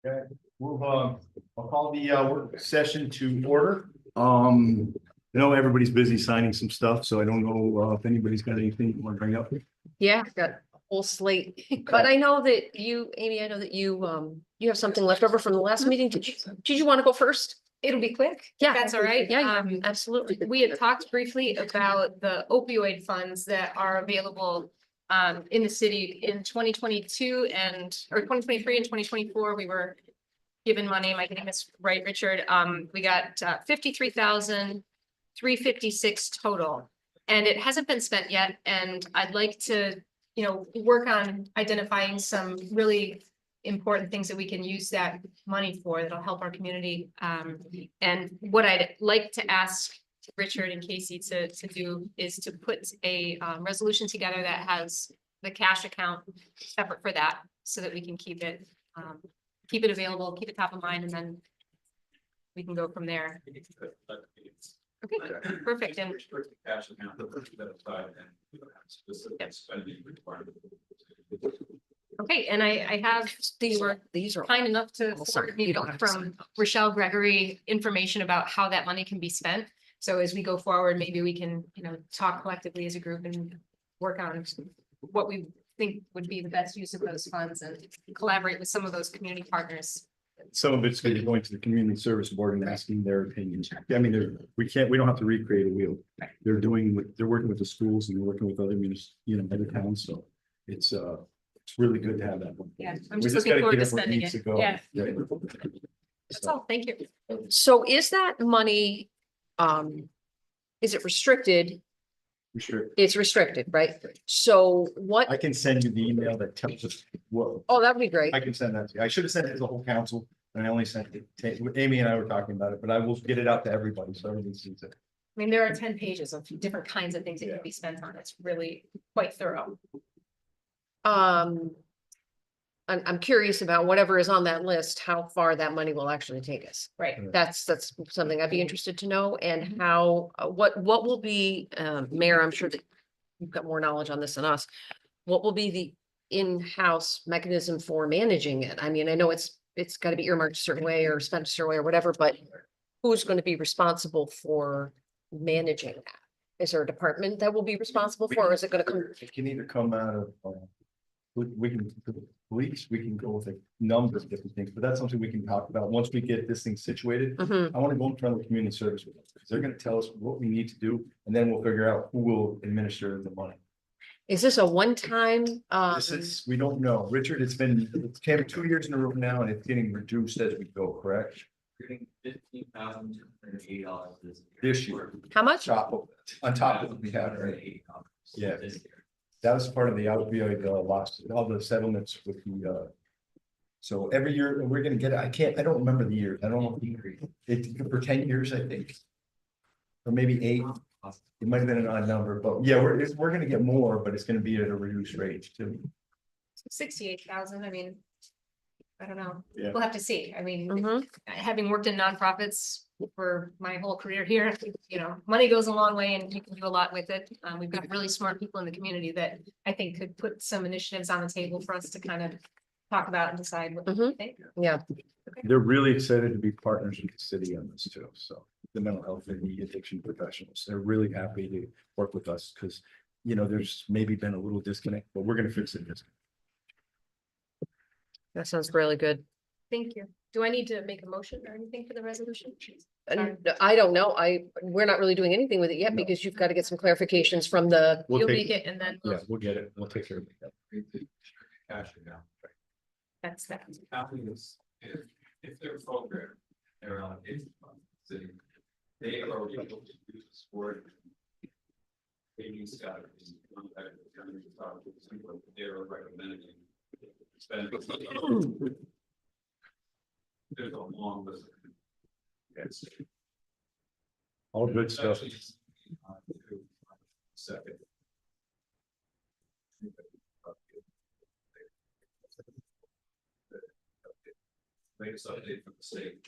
Okay, I'll call the work session to order. I know everybody's busy signing some stuff, so I don't know if anybody's got anything you want to bring up. Yeah, I've got a whole slate, but I know that you, Amy, I know that you have something left over from the last meeting. Did you want to go first? It'll be quick. Yeah. That's all right. Yeah, absolutely. We had talked briefly about the opioid funds that are available in the city in 2022 or 2023 and 2024. We were given money. Am I getting this right, Richard? We got 53,356 total, and it hasn't been spent yet. And I'd like to, work on identifying some really important things that we can use that money for that'll help our community. And what I'd like to ask Richard and Casey to do is to put a resolution together that has the cash account separate for that, so that we can keep it available, keep it top of mind, and then we can go from there. Okay, perfect. And Restricted cash amount that we're set aside and we don't have specific spending requirement. okay, and I have These are kind enough to I'll sign. forward me You don't have to from sign. Rochelle Gregory information about how that money can be spent. So as we go forward, maybe we can, talk collectively as a group and work on what we think would be the best use of those funds and collaborate with some of those community partners. Some of it's going to be going to the community service board and asking their opinions. I mean, we don't have to recreate a wheel. They're working with the schools and they're working with other other towns, so it's really good to have that one. Yeah, I'm We just just looking gotta forward get to it where it spending needs it. to go. Yeah, Right. that's all. Thank you. So is that money, is it restricted? Sure. It's restricted, right? So I what, can send you the email that tells us what, oh, that would be great. I can send that to you. I should have sent it to the whole council, and I only sent it to Amy and I were talking about it, but I will get it out to everybody, so everybody sees it. I mean, there are 10 pages of different kinds of things that can be spent on. It's really quite thorough. I'm curious about whatever is on that list, how far that money will actually take us. Right. That's something I'd be interested to know, and how, what will be, Mayor, I'm sure that you've got more knowledge on this than us. What will be the in-house mechanism for managing it? I mean, I know it's got to be earmarked a certain way or spent a certain way or whatever, but who's going to be responsible for managing that? Is there a department that will be responsible for, or is it going to come? It can either come out of, we can, the police, we can go with a number of different things, but that's something we can talk about once we get this thing situated. Mhm. I want to go in front of the community service with them, because they're going to tell us what we need to do, and then we'll figure out who will administer the money. Is this a one-time? This is, we don't know. Richard, it came 2 years in a row now, and it's getting reduced as we go, correct? Getting $15,280 This year. How much? On top of what we have, right? Yeah. That was part of the opioid loss, all the settlements with the. So every year we're gonna get it. I don't remember the year. I don't know. It for 10 years, I think. Or maybe 8. It might have been an odd number, but yeah, we're gonna get more, but it's gonna be at a reduced rate too. 68,000. I mean, I don't know. Yeah. We'll have to see. I mean, Mhm. having worked in nonprofits for my whole career here, money goes a long way and you can do a lot with it. We've got really smart people in the community that I think could put some initiatives on the table for us to kind of talk about and decide what we Mhm. think. Yeah, They're really excited to be partners with the city on this too. So the mental health and the addiction professionals, they're really happy to work with us because, there's maybe been a little disconnect, but we're gonna fix it. that sounds really good. Thank you. Do I need to make a motion or anything for the resolution? And I don't know, we're not really doing anything with it yet No. because you've got to get some clarifications from the, We'll You'll take, make it and then yeah, we'll get it. We'll take care of it. Cash account. that's that. County is, if their program, their allocation fund, city, they are already able to use this for. They use that. They're recommending. Spend. There's a long list. Yes. All good stuff. Second. Latest update from the state.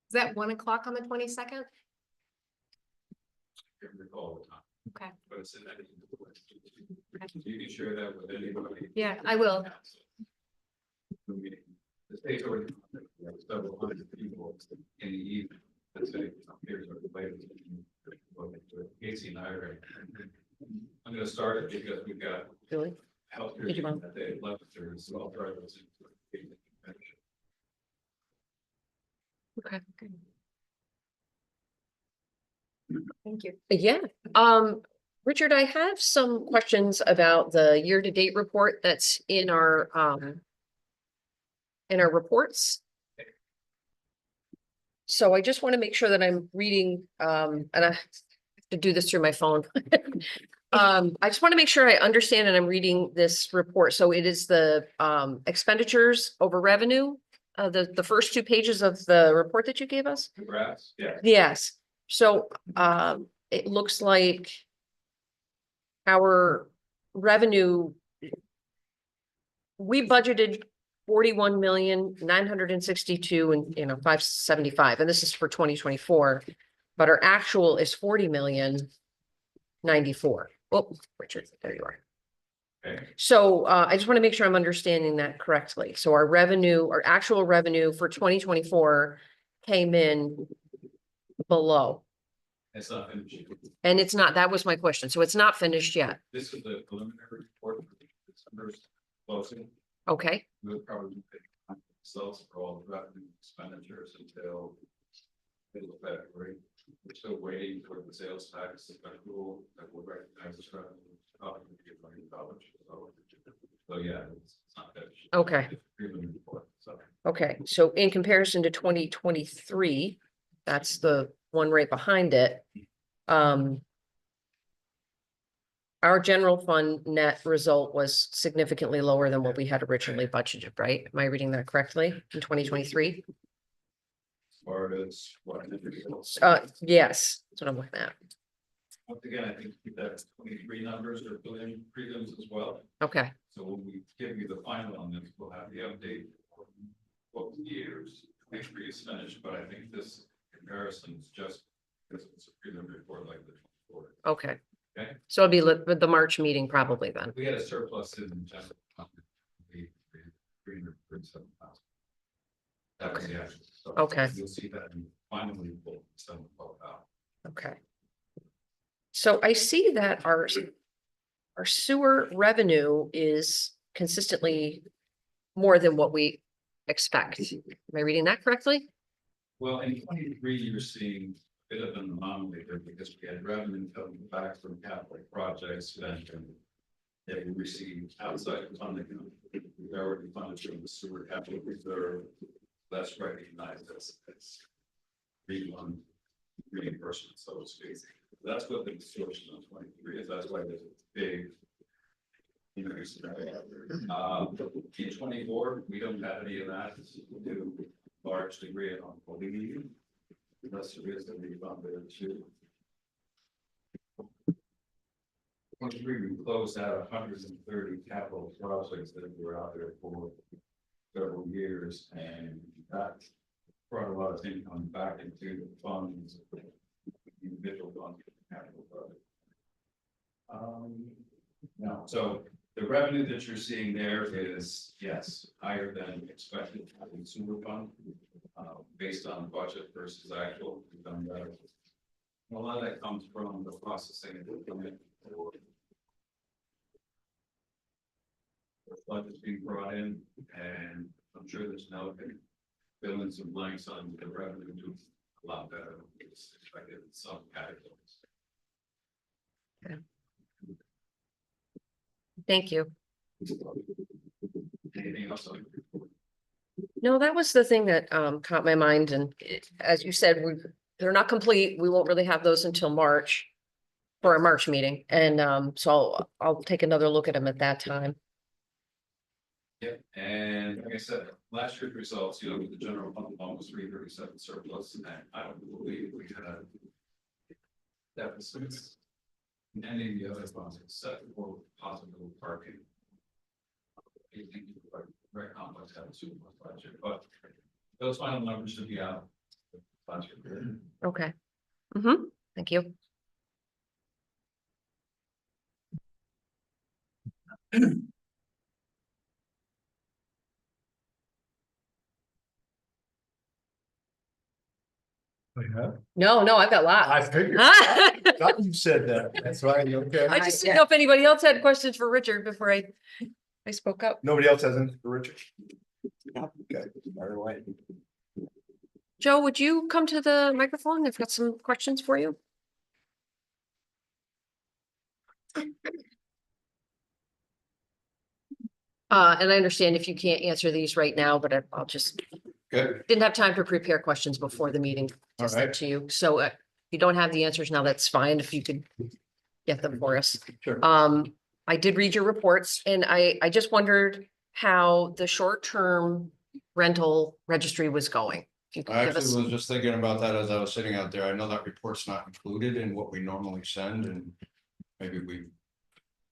Is that 1 o'clock on the 22nd? Can't recall the time. Okay. But it's in that. You can share that with anybody. Yeah, I will. The state's already, several hundred people in the evening, let's say, here's our latest. Casey and I are. I'm gonna start it because we've got Really? healthcare Did you want- that they left there, so I'll try those. Okay. Thank you. Yeah, Richard, I have some questions about the year-to-date report that's in our reports. So I just want to make sure that I'm reading, and I have to do this through my phone. I just want to make sure I understand and I'm reading this report. So it is the expenditures over revenue, the first two pages of the report that you gave us? The graphs, yeah. Yes, so it looks like our revenue, we budgeted 41,962,000 and 575, and this is for 2024. But our actual is 40,094,000. Oh, Richard, there you are. Okay. So I just want to make sure I'm understanding that correctly. So our revenue, our actual revenue for 2024 came in below. It's not finished. And it's not, that was my question. So it's not finished yet. This is the preliminary report for December's closing. Okay, We'll probably pick results for all the revenue expenditures until middle of February. We're still waiting for the sales tax accrual that will recognize this revenue. Probably $1 million. So yeah, it's not finished. Okay. It's a preliminary report, so. okay. So in comparison to 2023, that's the one right behind it. Our general fund net result was significantly lower than what we had originally budgeted, right? Am I reading that correctly in 2023? As far as what. Yes, that's what I'm looking at. Once again, I think that 23 numbers are prelims as well. Okay, So when we give you the final on this, we'll have the update for both years. 23 is finished, but I think this comparison is just because it's a prelim report like the 24. okay. Okay. So it'll be with the March meeting probably then. We had a surplus in general fund, the 337,000. That was the actual. So Okay. You'll see that in finally pull some out. Okay. So I see that our sewer revenue is consistently more than what we expect. Am I reading that correctly? Well, in 23, you're seeing a bit of an anomaly there because we had revenue coming back from capital projects that we received outside funding. We already funded from the sewer capital reserve. That's recognized as reimbursement, so to speak. That's what the distortion on 23 is. That's why there's a big increase. In 24, we don't have any of that to a large degree on believe. Unless there is a refund there too. 23, we closed out 130 capital projects that were out there for several years, and that brought a lot of income back into the funds, individual funds, capital projects. No, so the revenue that you're seeing there is, yes, higher than expected for the consumer fund. Based on budget versus actual, we've done better. A lot of that comes from the processing of the permit for the flood that's being brought in, and I'm sure there's now fill in some blanks on the revenue to a lot better than expected in some categories. Thank you. Anything else on your report? No, that was the thing that caught my mind, and as you said, they're not complete. We won't really have those until March for our March meeting, and so I'll take another look at them at that time. Yeah, and like I said, last year's results, with the general fund almost 337 surplus, and I don't believe we had deficits in any of the other funds except for possible parking. I think very complex have a surplus budget, but those final numbers should be out. Okay. Thank you. No, I've got I lots. figured, I thought you said that, that's why, okay. just didn't know if anybody else had questions for Richard before I spoke up. Nobody else has anything for Richard? Okay, fire away. Joe, would you come to the microphone? I've got some questions for you. And I understand if you can't answer these right now, but I'll just, Good, didn't have time to prepare questions before the meeting. all To send right, to you, so if you don't have the answers now, that's fine, if you could get them for us. sure. I did read your reports and I just wondered how the short-term rental registry was going. If you could I give us, actually was just thinking about that as I was sitting out there. I know that report's not included in what we normally send and maybe we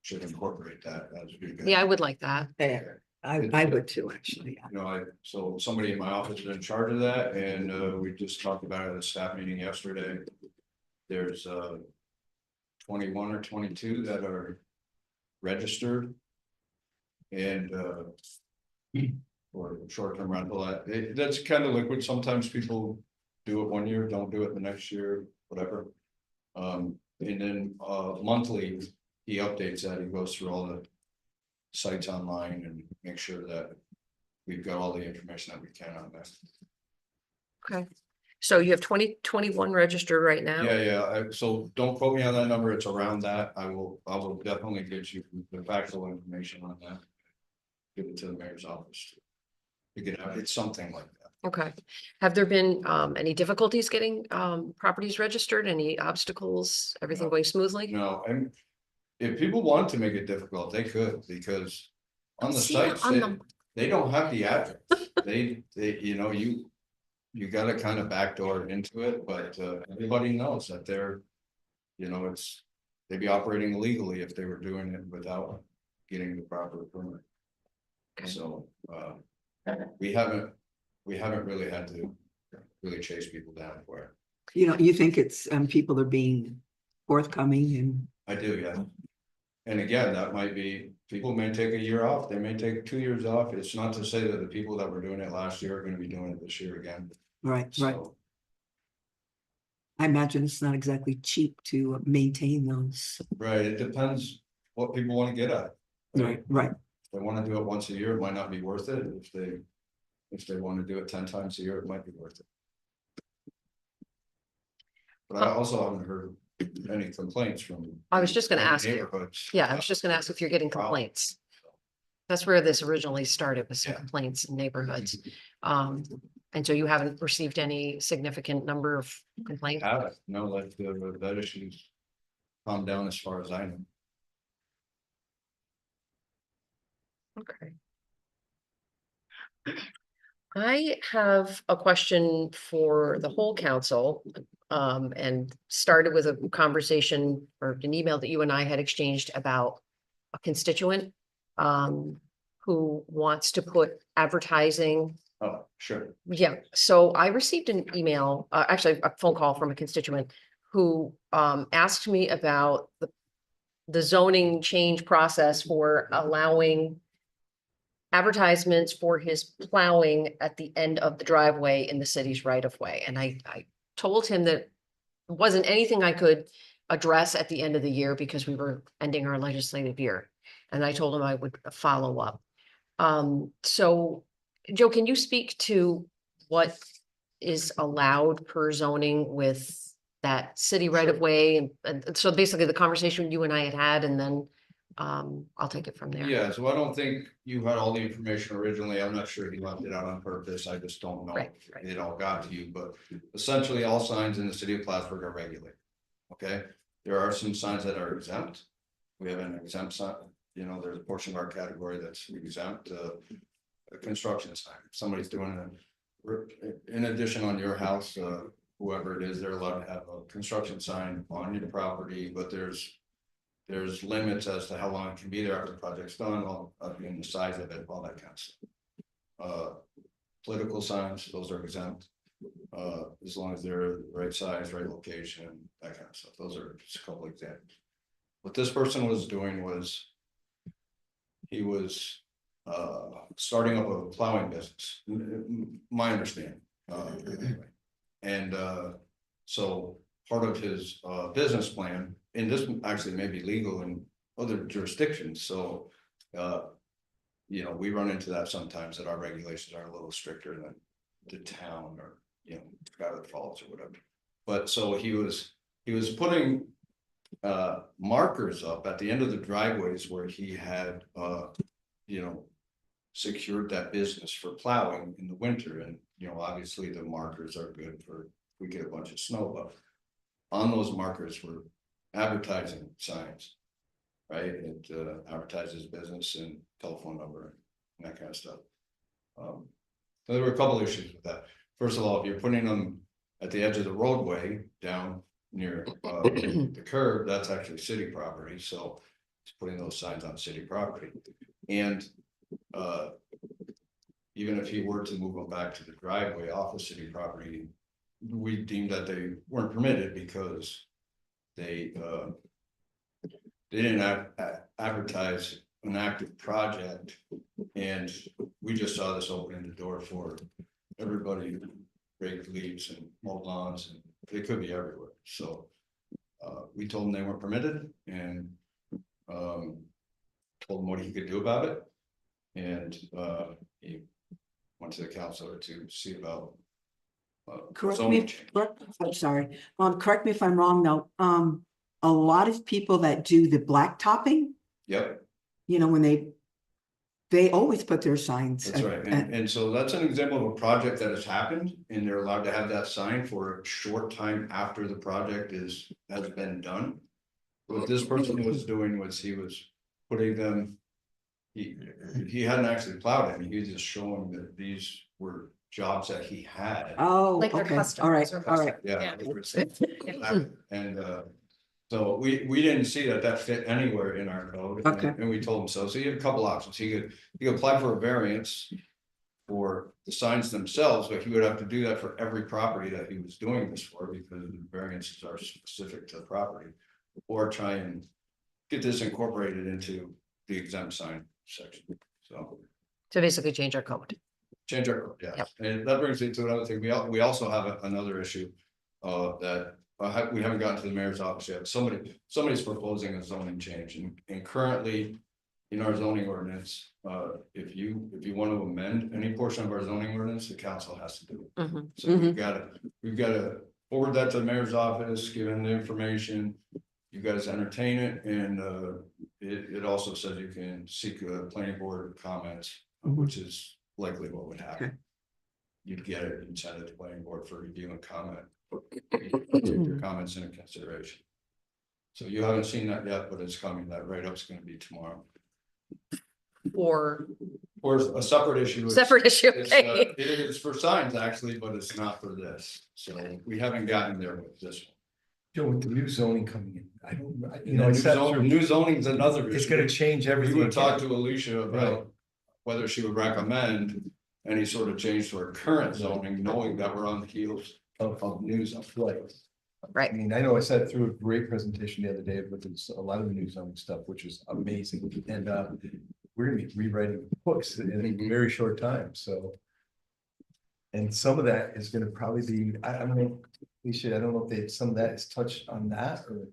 should incorporate that as we go. yeah, I would like that. There, I would too, actually. You know, so somebody in my office is in charge of that and we just talked about it at a staff meeting yesterday. There's 21 or 22 that are registered. And for short-term rental, that's kind of liquid. Sometimes people do it one year, don't do it the next year, whatever. And then monthly, he updates that, he goes through all the sites online and make sure that we've got all the information that we can on that. Okay, so you have 21 registered right now? Yeah, so don't quote me on that number, it's around that, I will definitely get you the factual information on that. Give it to the mayor's office. You can have, it's something like that. Okay, have there been any difficulties getting properties registered, any obstacles, everything No. going smoothly? No, and if people want to make it difficult, they could, because on the See it sites, on the- they don't have the address. They, you know, you gotta kind of backdoor into it, but everybody knows that they're, you know, they'd be operating illegally if they were doing it without getting the proper permit. Okay. So, we haven't really had to really chase people down for it. You know, you think it's, people are being forthcoming and, I do, yeah. And again, that might be, people may take a year off, they may take 2 years off. It's not to say that the people that were doing it last year are gonna be doing it this year again. right. So, I imagine it's not exactly cheap to maintain those. right, it depends what people wanna get at. Right. If they wanna do it once a year, it might not be worth it. If they wanna do it 10 times a year, it might be worth it. But I also haven't heard any complaints from. I was just gonna ask you. neighborhoods. Yeah, I was just gonna ask if you're getting complaints. That's where this originally started, with some Yeah. complaints in neighborhoods. And so you haven't received any significant number of complaints? Have it, no, like that issue's calmed down as far as I know. Okay. I have a question for the whole council, and started with a conversation or an email that you and I had exchanged about a constituent, who wants to put advertising. Oh, sure. Yeah, so I received an email, actually a phone call from a constituent who asked me about the zoning change process for allowing advertisements for his plowing at the end of the driveway in the city's right of way. And I told him that it wasn't anything I could address at the end of the year because we were ending our legislative year. And I told him I would follow up. So Joe, can you speak to what is allowed per zoning with that city right of way? And so basically the conversation you and I had, and then I'll take it from there. Yeah, so I don't think you had all the information originally. I'm not sure he left it out on purpose. I just don't know. Right, if right. It all got to you, but essentially all signs in the city of Plattsburgh are regulated. Okay, there are some signs that are exempt. We have an exempt sign, you know, there's a portion of our category that's exempt, a construction sign. If somebody's doing in addition on your house, whoever it is, they're allowed to have a construction sign on your property, but there's limits as to how long it can be there after the project's done, all in the size of it, all that kind of stuff. Political signs, those are exempt. As long as they're the right size, right location, that kind of stuff. Those are just a couple examples. What this person was doing was he was starting up a plowing business, my understanding. Anyway. And so part of his business plan, and this actually may be legal in other jurisdictions, so you know, we run into that sometimes, that our regulations are a little stricter than the town or, you know, Skyler Falls or whatever. But so he was putting markers up at the end of the driveways where he had you know, secured that business for plowing in the winter. And, you know, obviously the markers are good for, if we get a bunch of snow, but on those markers were advertising signs. Right, it advertises business and telephone number and that kind of stuff. So there were a couple issues with that. First of all, if you're putting them at the edge of the roadway down near the curb, that's actually city property, so it's putting those signs on city property. And even if he were to move them back to the driveway off of city property, we deemed that they weren't permitted because they didn't advertise an active project, and we just saw this opening the door for everybody to rake leaves and mow lawns, and they could be everywhere. So we told him they weren't permitted, and told him what he could do about it, and he went to the counselor to see about Correct zoning me, change. I'm sorry, correct me if I'm wrong though, a lot of people that do the black topping, Yep, you know, when they always put their signs. that's right. And so that's an example of a project that has happened, and they're allowed to have that sign for a short time after the project has been done. What this person was doing was he was putting them, he hadn't actually plowed any, he was just showing that these were jobs that he had. Oh, Like their okay, all customers right, or all right. Yeah. Yeah. And so we didn't see that fit anywhere in our code. Okay. And we told him so. So he had a couple options. He could apply for a variance for the signs themselves, but he would have to do that for every property that he was doing this for, because the variances are specific to the property. Or try and get this incorporated into the exempt sign section. So To basically change our code. change our code, yes. Yep. And that brings me to another thing. We also have another issue that we haven't gotten to the mayor's office yet. Somebody's proposing a zoning change, and currently in our zoning ordinance, if you want to amend any portion of our zoning ordinance, the council has to do it. Mhm. So we've gotta forward that to the mayor's office, give him the information. You guys entertain it, and it also says you can seek a planning board comments, which is likely what would happen. Okay. You'd get it and send it to planning board for review and comment. Take your comments into consideration. So you haven't seen that yet, but it's coming. That write-up's gonna be tomorrow. Or Or a separate issue. separate issue, It's, okay. it is for signs actually, but it's not for this. So we haven't gotten there with this one. Joe, with the new zoning coming in, I don't, you You know, know, it's new zoning is another issue. it's gonna change We everything. would talk to Alicia Right. about whether she would recommend any sort of change to our current zoning, knowing that we're on the heels of new zoning. Right. Right. I mean, I know I sat through a great presentation the other day, but there's a lot of the new zoning stuff, which is amazing, and we're gonna be rewriting books in a very short time, so. And some of that is gonna probably be, I don't know, Alicia, I don't know if some of that is touched on that, or.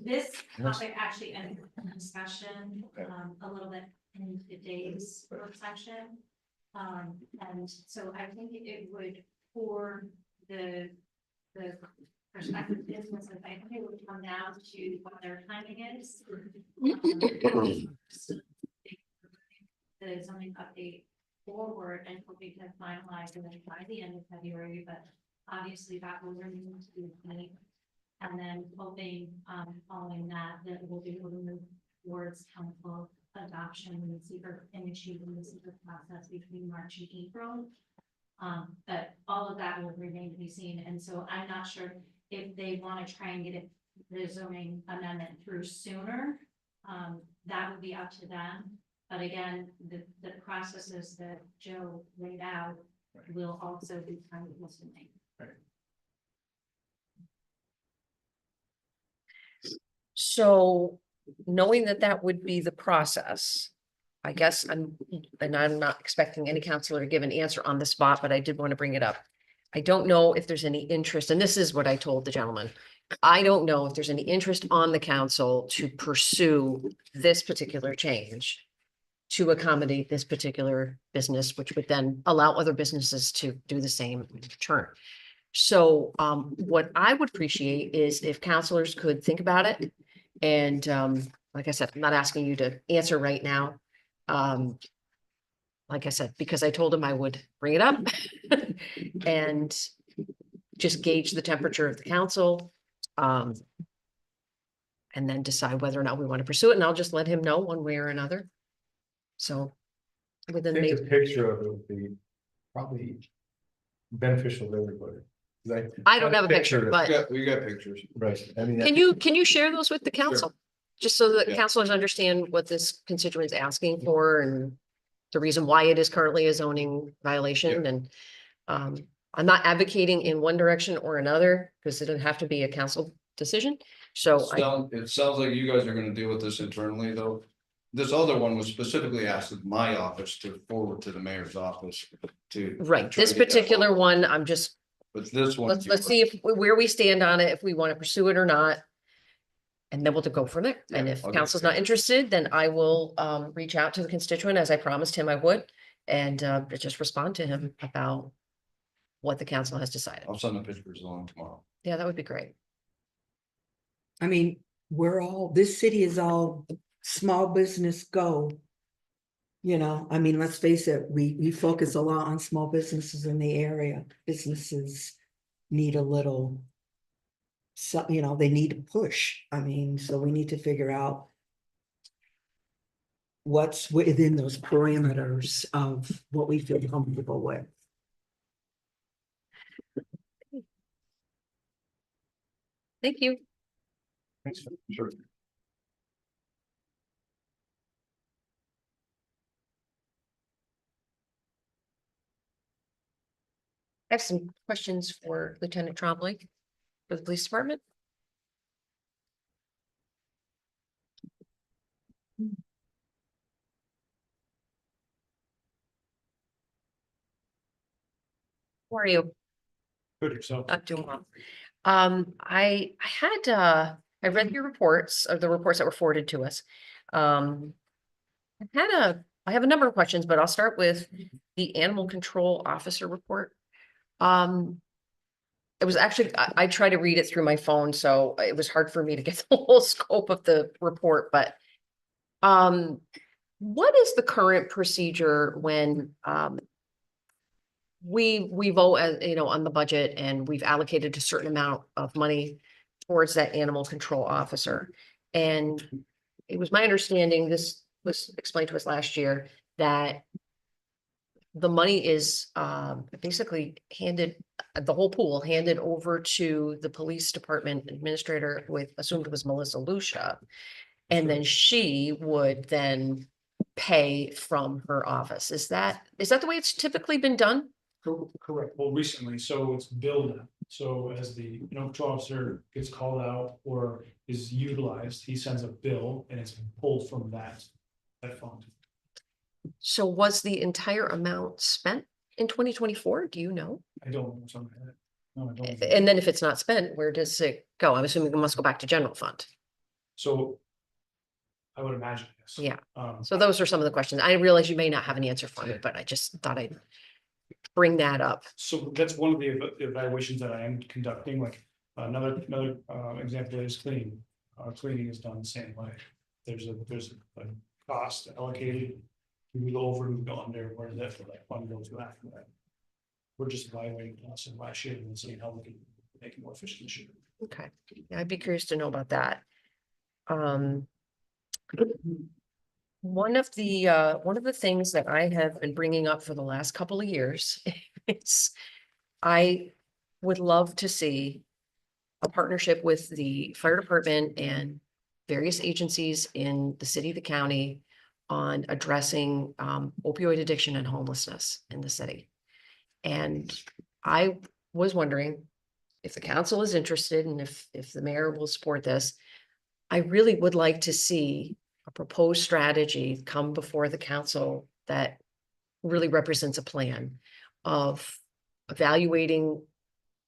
This Yes. topic actually entered the discussion, Okay. a little bit in today's work session. And so I think it would, for the prospective businesses, I think it would come down to what their timing is. The zoning update forward and hoping to finalize it by the end of February, but obviously that will remain to be made. And then hoping, following that we'll be able to move towards council adoption and secret initiating the secret process between March and April. But all of that will remain to be seen. And so I'm not sure if they want to try and get it, the zoning amendment through sooner. That would be up to them. But again, the processes that Joe laid out will also be kind of listening. So knowing that that would be the process, I guess and I'm not expecting any counselor to give an answer on the spot, but I did want to bring it up. I don't know if there's any interest, and this is what I told the gentleman. I don't know if there's any interest on the council to pursue this particular change to accommodate this particular business, which would then allow other businesses to do the same in return. So what I would appreciate is if counselors could think about it. And like I said, I'm not asking you to answer right now. Like I said, because I told him I would bring it up and just gauge the temperature of the council. And then decide whether or not we want to pursue it, and I'll just let him know one way or another. So I within think the, a picture of it would be probably beneficial to everybody. Like, I don't have a picture, We but we got pictures. Right, I mean. can you share those with the council? Just so that Yeah. councilors understand what this constituent's asking for and the reason why it is currently a zoning violation and I'm not advocating in one direction or another, because it doesn't have to be a council decision. So It sounds like you guys are gonna deal with this internally, though. This other one was specifically asked of my office to forward to the mayor's office to. right, try this to get that particular one. one, I'm just, But this one. let's see if, where we stand on it, if we want to pursue it or not. And then we'll go from there. And Yeah, if I'll get council's you. not interested, then I will reach out to the constituent as I promised him I would. And just respond to him about what the council has decided. I'll send the pictures along tomorrow. Yeah, that would be great. I mean, this city is all small business go. You know, I mean, let's face it, we focus a lot on small businesses in the area. Businesses need a little. So, you know, they need a push. I mean, so we need to figure out what's within those parameters of what we feel comfortable with. Thank you. Thanks, sure. I have some questions for Lieutenant Trombley for the police department. How are you? Good yourself. I'm doing well. I read your reports, or the reports that were forwarded to us. I have a number of questions, but I'll start with the animal control officer report. It was actually, I tried to read it through my phone, so it was hard for me to get the whole scope of the report, but what is the current procedure when we vote, as you know, on the budget, and we've allocated a certain amount of money towards that animal control officer? And it was my understanding, this was explained to us last year, that the money is basically handed, the whole pool handed over to the police department administrator, with assumed it was Melissa Lucia. And then she would then pay from her office. Is that the way it's typically been done? Correct. Well, recently, so it's billed now. So as the animal control officer gets called out or is utilized, he sends a bill and it's pulled from that fund. So was the entire amount spent in 2024? Do you know? I don't know something like that. No, I don't. And then if it's not spent, where does it go? I'm assuming it must go back to general fund. So I would imagine, yes. Yeah. Um, So those are some of the questions. I realize you may not have an answer for me, but I just thought I'd bring that up. so that's one of the evaluations that I am conducting, like another example is cleaning. Cleaning is done the same way. There's a cost allocated. We go over, we go under, where does that fund go to after that? We're just evaluating us in last year and seeing how we can make it more efficient this year. Okay, yeah, I'd be curious to know about that. One of the things that I have been bringing up for the last couple of years is I would love to see a partnership with the fire department and various agencies in the city, the county, on addressing opioid addiction and homelessness in the city. And I was wondering if the council is interested, and if the mayor will support this, I really would like to see a proposed strategy come before the council that really represents a plan of evaluating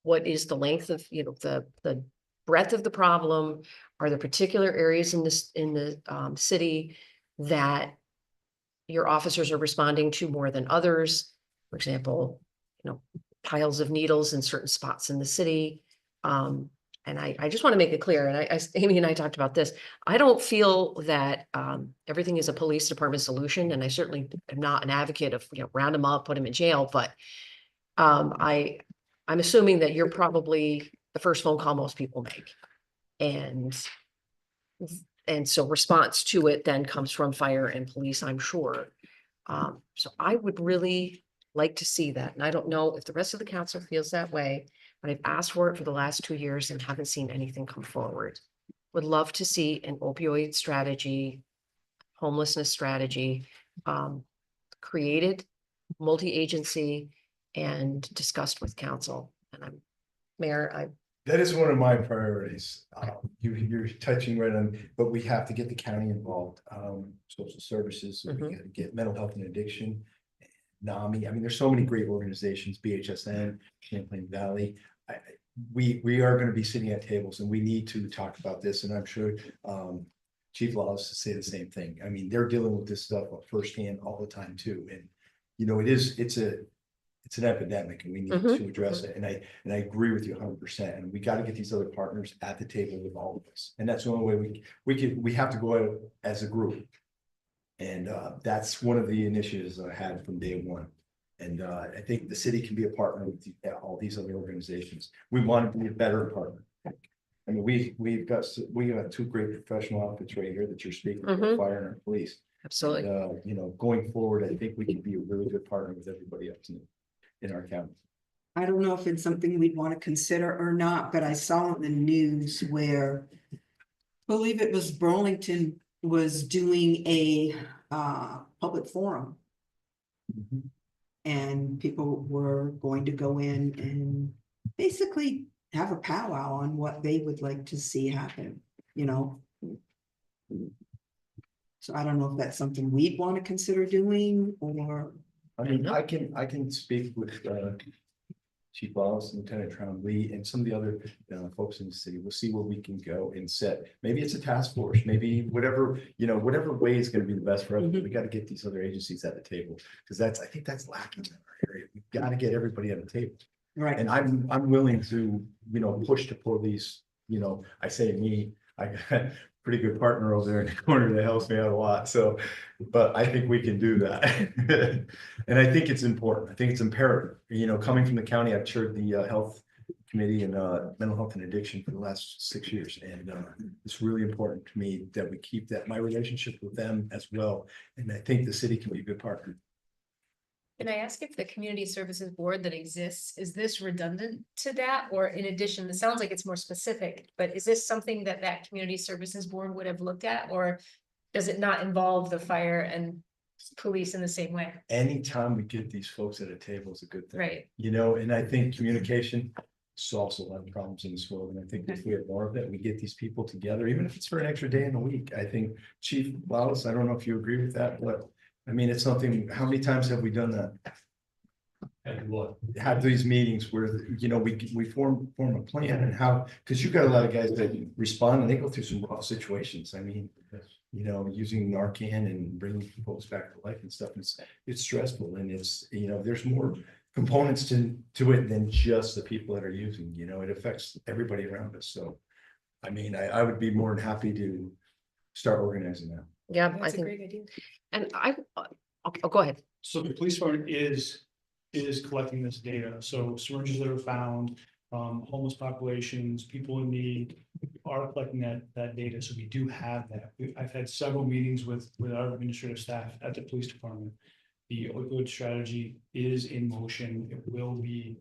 what is the length of, the breadth of the problem. Are there particular areas in the city that your officers are responding to more than others? For example, piles of needles in certain spots in the city. And I just want to make it clear, and Amy and I talked about this. I don't feel that everything is a police department solution, and I certainly am not an advocate of, round them up, put them in jail, but I'm assuming that you're probably the first phone call most people make. And so response to it then comes from fire and police, I'm sure. So I would really like to see that. And I don't know if the rest of the council feels that way, but I've asked for it for the last 2 years and haven't seen anything come forward. Would love to see an opioid strategy, homelessness strategy, created, multi-agency, and discussed with council. And Mayor, That is one of my priorities. You're touching right on, but we have to get the county involved, social services, we Mhm. gotta get mental health and addiction. NAMI, I mean, there's so many great organizations, BHSN, Champlain Valley. We are gonna be sitting at tables and we need to talk about this, and I'm sure Chief Laws to say the same thing. I mean, they're dealing with this stuff firsthand all the time too, and it's an epidemic and we need Mhm. to address it. And I agree with you 100%. And we got to get these other partners at the table with all of us. And that's the only way we have to go out as a group. And that's one of the initiatives I had from day one. And I think the city can be a partner with all these other organizations. We want to be a better partner. I mean, we got 2 great professional outfits right here that you're speaking to, Mhm. fire and our police. absolutely. And, going forward, I think we can be a really good partner with everybody else in our county. I don't know if it's something we'd want to consider or not, but I saw in the news where I believe it was Burlington was doing a public forum, and people were going to go in and basically have a powwow on what they would like to see happen, So I don't know if that's something we'd want to consider doing, or I mean, I can speak with Chief Wallace, Lieutenant Tron Lee, and some of the other folks in the city. We'll see where we can go and set. Maybe it's a task force, maybe whatever way is going to be the best for us. Mhm. We got to get these other agencies at the table, because I think that's lacking in our area. We've got to get everybody at the table. right. And I'm willing to, push to pull these, I say me, I got a pretty good partner over there in the corner that helps me out a lot. So, but I think we can do that. And I think it's important. I think it's imperative, coming from the county, I've chaired the health committee and mental health and addiction for the last 6 years. And it's really important to me that we keep my relationship with them as well. And I think the city can be a good partner. Can I ask if the community services board that exists, is this redundant to that? Or in addition, it sounds like it's more specific, but is this something that community services board would have looked at? Or does it not involve the fire and police in the same way? Anytime we get these folks at a table is a good thing. Right. And I think communication solves a lot of problems in this world. And I think if we have more of it, we get these people together, even if it's for an extra day in the week. I think Chief Wallace, I don't know if you agree with that, but I mean, it's something, how many times have we done that? And what? Have these meetings where, we form a plan and how, because you've got a lot of guys that respond and they go through some rough situations. I mean, using Narcan and bringing folks back to life and stuff, it's stressful, and it's, there's more components to it than just the people that are using, it affects everybody around us. So, I mean, I would be more than happy to start organizing that. Yeah, I That's a think, great idea. and go ahead. So the police department is collecting this data, so syringes that are found, homeless populations, people in need are collecting that data, so we do have that. I've had several meetings with our administrative staff at the police department. The opioid strategy is in motion. It will be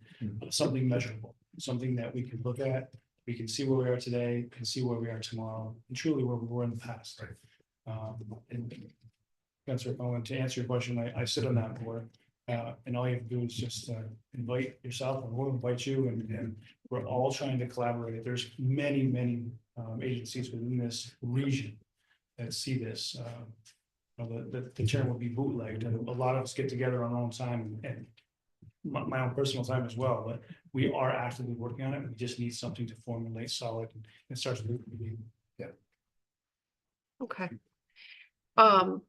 something measurable, something that we can look at. We can see where we are today, can see where we are tomorrow, and truly where we were in the past. And to answer your question, I sit on that board. And all you have to do is just invite yourself, and we'll invite you, and we're all trying to collaborate. There's many agencies within this region that see this. You know, the term would be bootlegged, and a lot of us get together on our own time and my own personal time as well, but we are actively working on it. We just need something to formulate solid and start to. Okay. Kind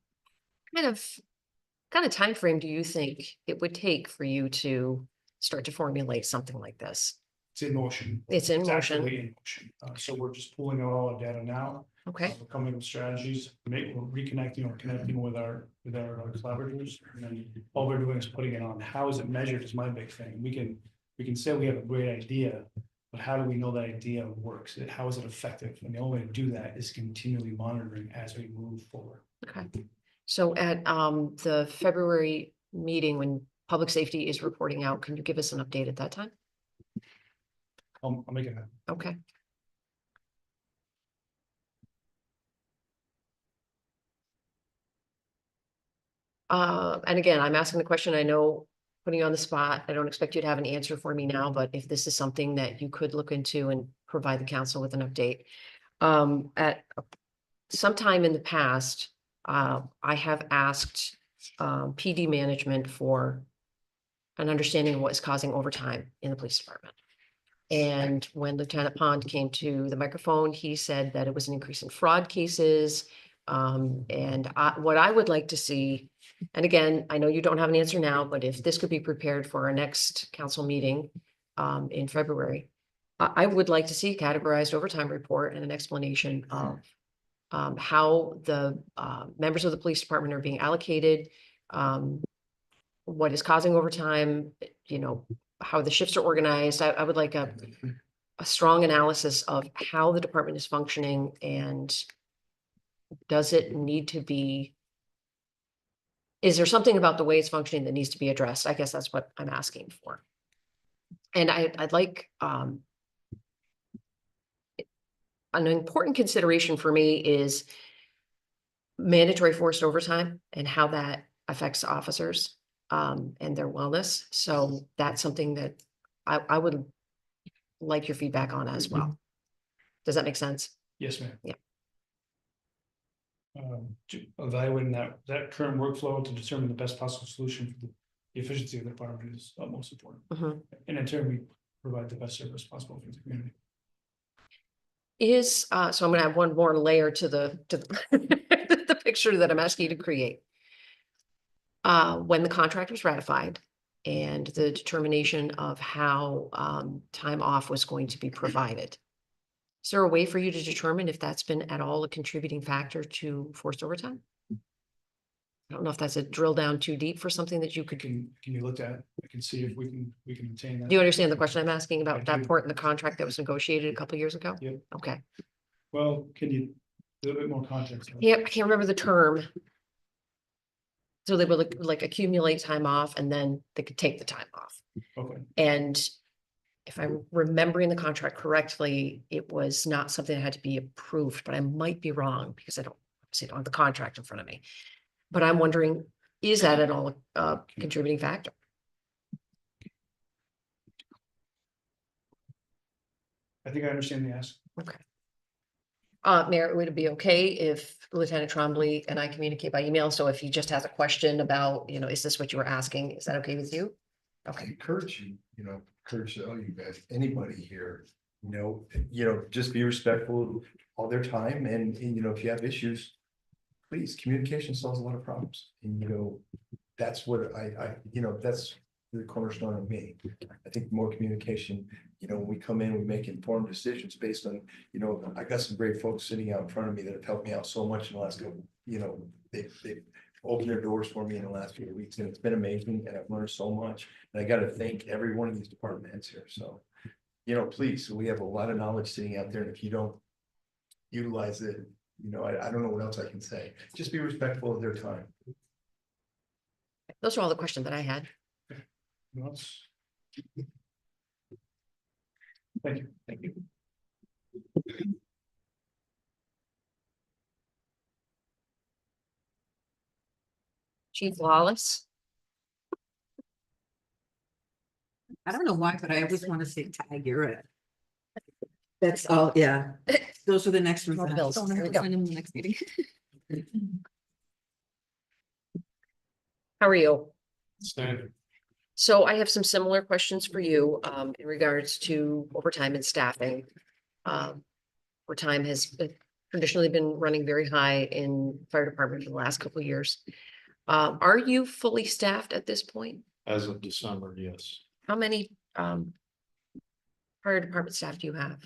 of time frame do you think it would take for you to start to formulate something like this? It's in motion. It's in motion. Actively in motion. So we're just pulling out all our data now. Okay, We're coming up with strategies, we're reconnecting or connecting with our collaborators. And then all we're doing is putting it on. How is it measured is my big thing. We can say we have a great idea, but how do we know that idea works? How is it effective? And the only way to do that is continually monitoring as we move forward. okay. So at the February meeting, when public safety is reporting out, can you give us an update at that time? I'll make it happen. Okay. And again, I'm asking the question, I know, putting you on the spot, I don't expect you to have an answer for me now, but if this is something that you could look into and provide the council with an update. At sometime in the past, I have asked PD management for an understanding of what is causing overtime in the police department. And when Lieutenant Pond came to the microphone, he said that it was an increase in fraud cases. What I would like to see, and again, I know you don't have an answer now, but if this could be prepared for our next council meeting in February, I would like to see a categorized overtime report and an explanation of how the members of the police department are being allocated, what is causing overtime, you know, how the shifts are organized. I would like a strong analysis of how the department is functioning, and does it need to be, is there something about the way it's functioning that needs to be addressed? I guess that's what I'm asking for. And I'd like an important consideration for me is mandatory forced overtime and how that affects officers and their wellness. So that's something that I would like your feedback on as well. Does that make sense? Yes, ma'am. Yeah. Evaluating that current workflow to determine the best possible solution for the efficiency of the department is most important. Mhm. And in turn, we provide the best service possible for the community. So I'm gonna add one more layer to the the picture that I'm asking you to create. When the contract was ratified and the determination of how time off was going to be provided. Is there a way for you to determine if that's been at all a contributing factor to forced overtime? I don't know if that's a drill down too deep for something that you could. Can you look at, I can see if we can obtain that. Do you understand the question I'm asking about I that do. part in the contract that was negotiated a couple of years ago? Yep. Okay. Well, can you, a little bit more context? Yeah, I can't remember the term. So they would like accumulate time off and then they could take the time off. Okay, And if I'm remembering the contract correctly, it was not something that had to be approved, but I might be wrong because I don't have the contract in front of me. But I'm wondering, is that at all a contributing factor? I think I understand the ask. Okay. Mayor, would it be okay if Lieutenant Trombley and I communicate by email? So if he just has a question about, you know, is this what you were asking? Is that okay with you? I Okay, encourage you, encourage all you guys, anybody here, just be respectful of all their time and, if you have issues, please, communication solves a lot of problems. And, that's what that's the cornerstone of me. I think more communication, when we come in, we make informed decisions based on, I got some great folks sitting out in front of me that have helped me out so much in the last couple, they've opened their doors for me in the last few weeks, and it's been amazing, and I've learned so much. And I gotta thank every one of these department heads here, so, please, we have a lot of knowledge sitting out there, and if you don't utilize it, I don't know what else I can say. Just be respectful of their time. those are all the questions that I had. Anyone else? Thank you. Thank you. Chief Lawless. I don't know why, but I always want to say Tag, you're it. That's all, yeah. Those are the next ones. All the I- bills. There we go. Send them the next meeting. How are you? Standard. So I have some similar questions for you in regards to overtime and staffing. Overtime has traditionally been running very high in fire department for the last couple of years. Are you fully staffed at this point? As of December, yes. How many fire department staff do you have?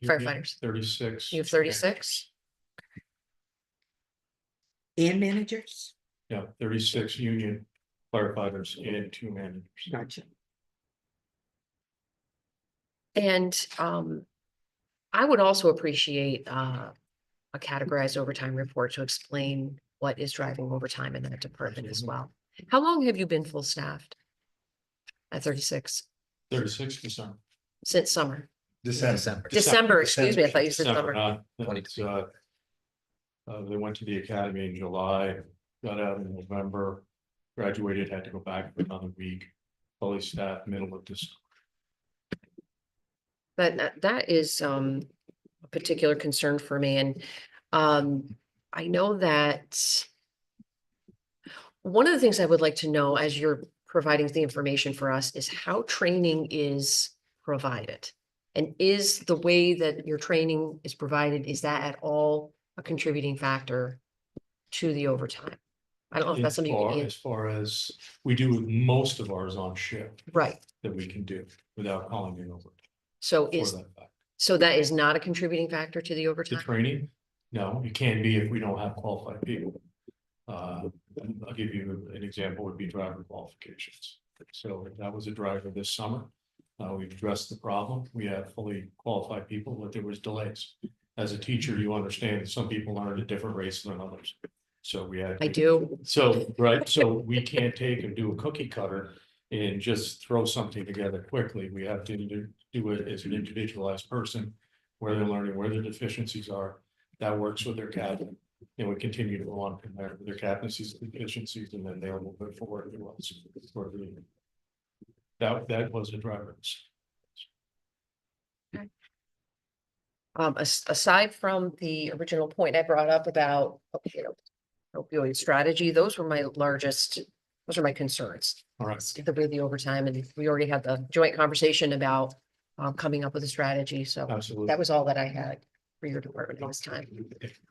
Firefighters. 36. You have 36? And managers? Yeah, 36 union firefighters and 2 managers. Gotcha. And I would also appreciate a categorized overtime report to explain what is driving overtime in that department as well. How long have you been full staffed? At 36, 36 December. since summer, December. December, excuse me, I thought you said December, summer. it's, they went to the academy in July, got out in November, graduated, had to go back for another week. Fully staffed, middle of December. That is a particular concern for me, and I know that one of the things I would like to know as you're providing the information for us is how training is provided. And is the way that your training is provided, is that at all a contributing factor to the overtime? I don't know if that's something you can As far as, we do most of ours on shift right, that we can do without calling in over. so For is, that fact. so that is not a contributing factor to the The overtime? training, no, it can be if we don't have qualified people. I'll give you an example would be driver qualifications. So that was a driver this summer. We've addressed the problem. We have fully qualified people, but there was delays. As a teacher, you understand that some people learn at different rates than others. So we had. I do, So, right, so we can't take and do a cookie cutter and just throw something together quickly. We have to do it as an individualized person. Where they're learning, where their deficiencies are, that works with their captain. And we continue to go on from there with their capacities, deficiencies, and then they'll move it forward. That was the drivers. aside from the original point I brought up about opioid strategy, those were my largest, those are my concerns. All right, The overtime, and we already had the joint conversation about coming up with a strategy, so absolutely. that was all that I had for your department at this time.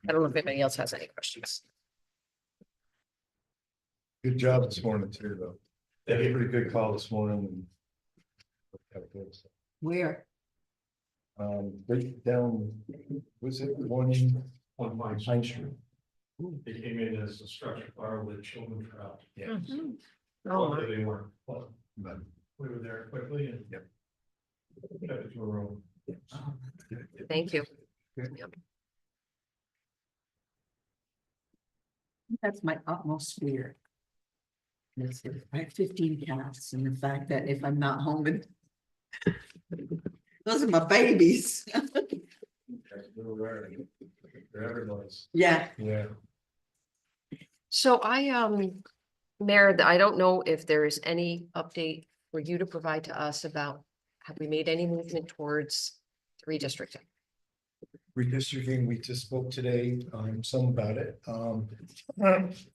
I don't know if anybody else has any questions. Good job this morning too, though. They had a pretty good call this morning. Where? Right down, was it one On Pine Pine Street? They came in as a structure fire with children trapped. Yeah. Mhm. Oh, my. They weren't, but But, we were there quickly and. Yep. Got it to a room. Thank you. That's my utmost fear. I have 15 cats, and the fact that if I'm not home and those are my babies. everyone's. Yeah, Yeah. So Mayor, I don't know if there is any update for you to provide to us about, have we made any movement towards redistricting? Redistricting, we just spoke today, some about it,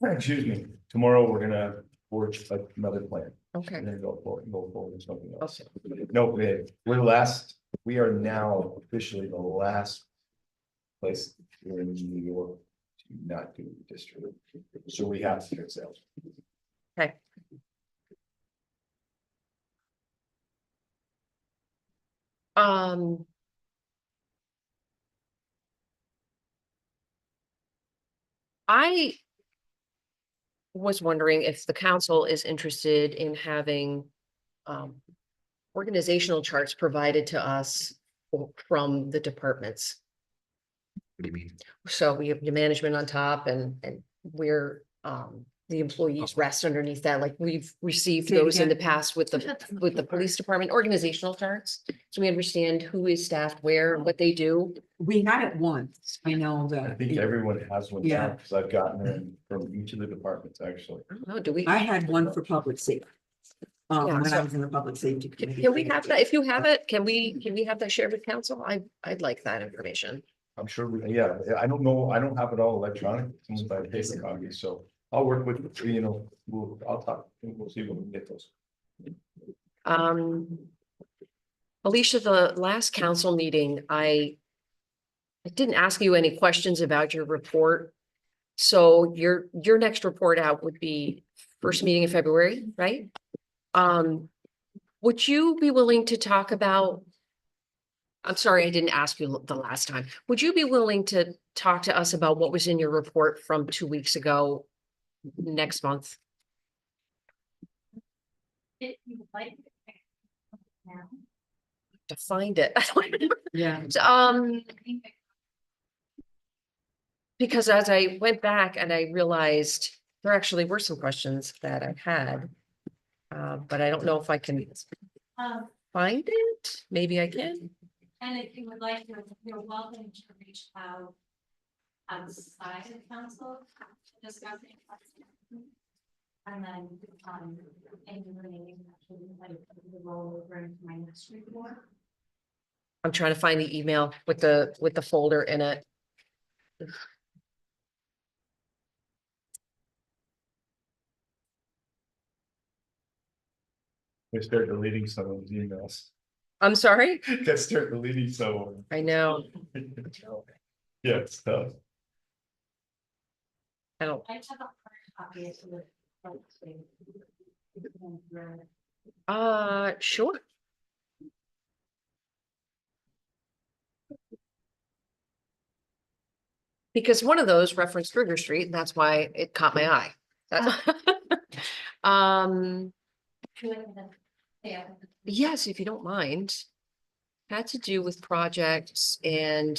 excuse me, tomorrow we're gonna forge another plan. Okay, And then go forward with something else. No, we are now officially the last place here in New York to not do district. So we have to fix that. okay. I was wondering if the council is interested in having organizational charts provided to us from the departments. What do you mean? So we have the management on top and where the employees rest underneath that, like we've received Say it those in the again. past with the police department, organizational charts. So we understand who is staffed where, what they do. we had it once. I know I that. think everyone has one Yeah. now, because I've gotten them from each of the departments, actually. I don't know, do we? I had one for public safety. Yeah, when I so- was in the public safety Can committee. can we have that? If you have it, can we have that shared with council? I'd like that information. I'm sure, yeah, I don't know, I don't have it all electronic, it's owned by the paper copy, so I'll work with, I'll talk, and we'll see when we get those. Alicia, the last council meeting, I didn't ask you any questions about your report. So your next report out would be first meeting in February, right? Would you be willing to talk about? I'm sorry, I didn't ask you the last time. Would you be willing to talk to us about what was in your report from 2 weeks ago, next month? If you would like. Now. To find it. I don't remember. Yeah, Because as I went back and I realized there actually were some questions that I had. But I don't know if I can find it. Maybe I can. And if you would like, you're welcome to reach out outside of council to discuss it. And then, and you really actually like the role over into my next report. I'm trying to find the email with the folder in it. We start deleting some of those emails. I'm sorry. Gotta start deleting some of them. I know. Yeah, it's tough. I don't, I have a hard copy of the. sure. Because one of those referenced River Street, and that's why it caught my eye. Um, Yeah. yes, if you don't mind. Had to do with projects and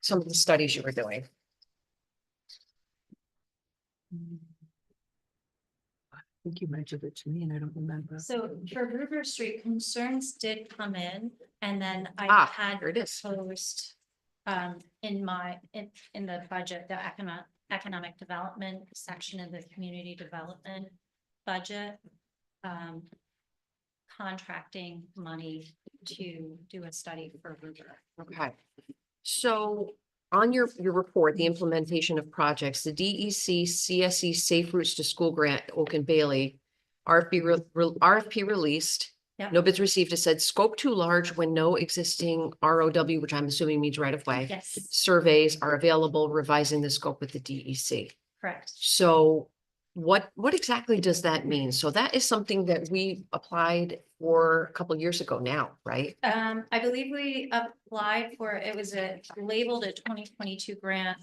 some of the studies you were doing. I think you mentioned it to me and I don't remember. So for River Street, concerns did come in, and then I Ah, had here it is. proposed. In the budget, the economic development section of the community development budget. Contracting money to do a study for River. Okay. So on your report, the implementation of projects, the DEC CSE Safe Routes to School Grant, Oak and Bailey. RFP released. Yep. No bids received. It said scope too large when no existing ROW, which I'm assuming means right of way. Yes, Surveys are available, revising the scope with the DEC. correct. So what exactly does that mean? So that is something that we applied for a couple of years ago now, right? I believe we applied for, it was labeled a 2022 grant.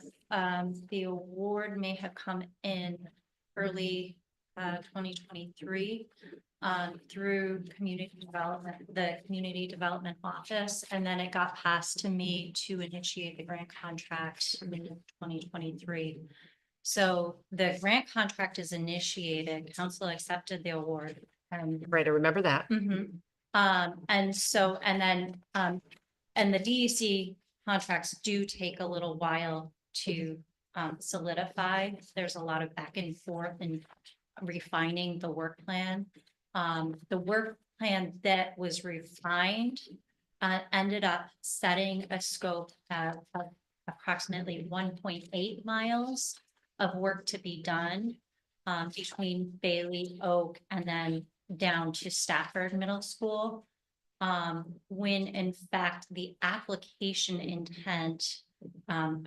The award may have come in early 2023 through community development, the community development office, and then it got passed to me to initiate the grant contract in 2023. So the grant contract is initiated, council accepted the award. Right, I remember that. And so, and then, and the DEC contracts do take a little while to solidify. There's a lot of back and forth and refining the work plan. The work plan that was refined ended up setting a scope of approximately 1.8 miles of work to be done between Bailey, Oak, and then down to Stafford Middle School. When in fact, the application intent,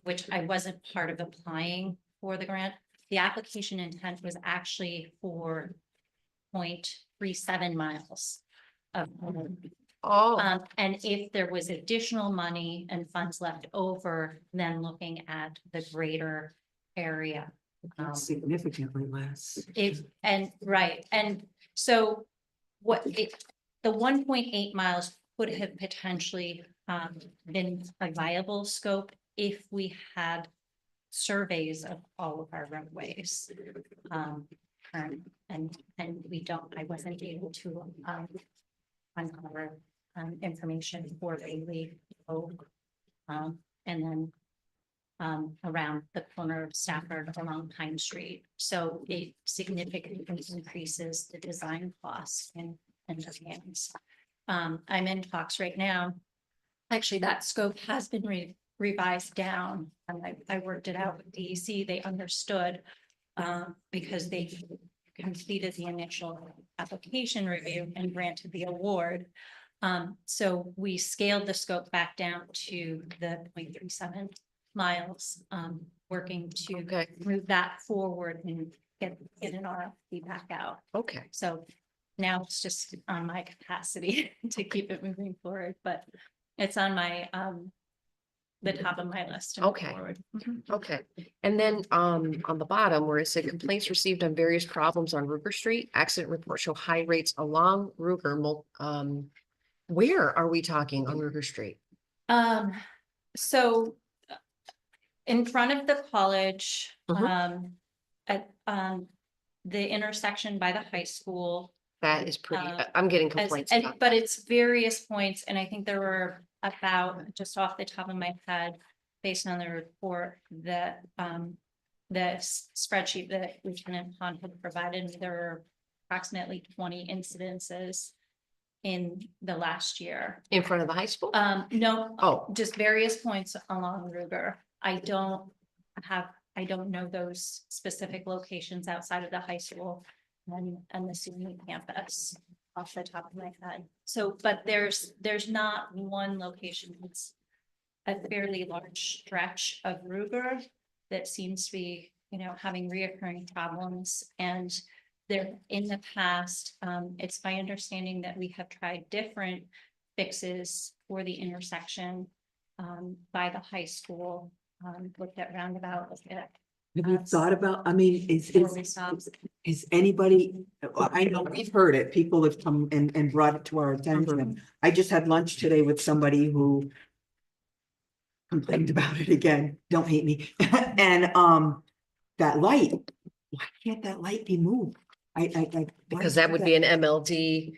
which I wasn't part of applying for the grant, the application intent was actually for 0.37 miles of. Oh, And if there was additional money and funds left over, then looking at the greater area. Significantly less. Right, and so the 1.8 miles would have potentially been a viable scope if we had surveys of all of our roadways. And we don't, I wasn't able to uncover information for Bailey, Oak, and then around the corner of Stafford along Pine Street. So it significantly increases the design costs in the hands. I'm in talks right now. Actually, that scope has been revised down, and I worked it out with DEC. They understood because they completed the initial application review and granted the award. So we scaled the scope back down to the 0.37 miles, working to Okay, move that forward and get an RFP back out. okay, So now it's just on my capacity to keep it moving forward, but it's on my, the top of my list. to move Okay. forward. okay. And then, on the bottom where it said complaints received on various problems on Ruger Street, accident reports show high rates along Ruger. Where are we talking on Ruger Street? So in front of the college, Mhm. at, the intersection by the high school. That is pretty, Uh, I'm getting As- complaints and- about but that. it's various points, and I think there were about, just off the top of my head, based on the report that, the spreadsheet that Lieutenant Pond had provided, me, there were approximately 20 incidences in the last year. In front of the high school? No, Oh, just various points along Ruger. I don't know those specific locations outside of the high school and the SUNY campus off the top of my head. So, but there's not one location. It's a fairly large stretch of Ruger that seems to be, having reoccurring problems. And there, in the past, it's my understanding that we have tried different fixes for the intersection by the high school, looked at roundabout, looked at Have you thought about, I mean, four-way stops. is anybody, well, I know we've heard it, people have come and brought it to our attention. I just had lunch today with somebody who complained about it again, don't hate me, and, that light, why can't that light be moved? why because that can't would be an MLD,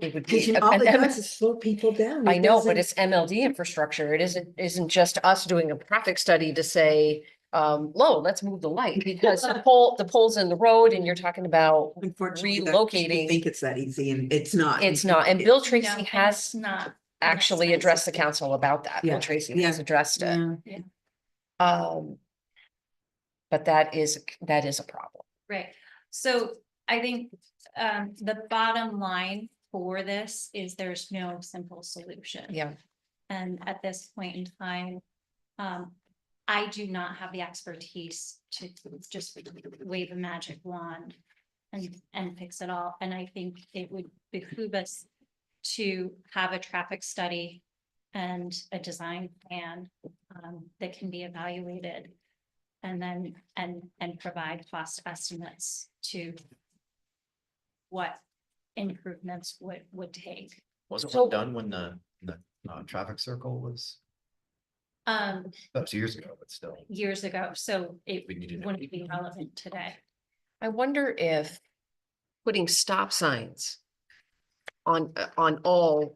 it would Because be. all an it M- does is slow people down. I It know, but doesn't- it's MLD infrastructure. It isn't just us doing a traffic study to say, let's move the light because the pole's in the road and you're talking about, Unfortunately, people relocating. think it's that easy and it's not. it's not. And Bill Tracy No, and has it's not. actually that's addressed the sensitive. council about that. Yeah, Bill Tracy has yeah, addressed it. Yeah. But that is a problem. Right, so I think the bottom line for this is there's no simple solution. Yeah. And at this point in time, I do not have the expertise to just wave a magic wand and fix it all. And I think it would behoove us to have a traffic study and a design plan that can be evaluated. And then, and provide cost estimates to what improvements would take. Wasn't So- one done when the traffic circle was, that was years ago, but still. Years ago, so it We needed it. wouldn't be relevant today. I wonder if putting stop signs on all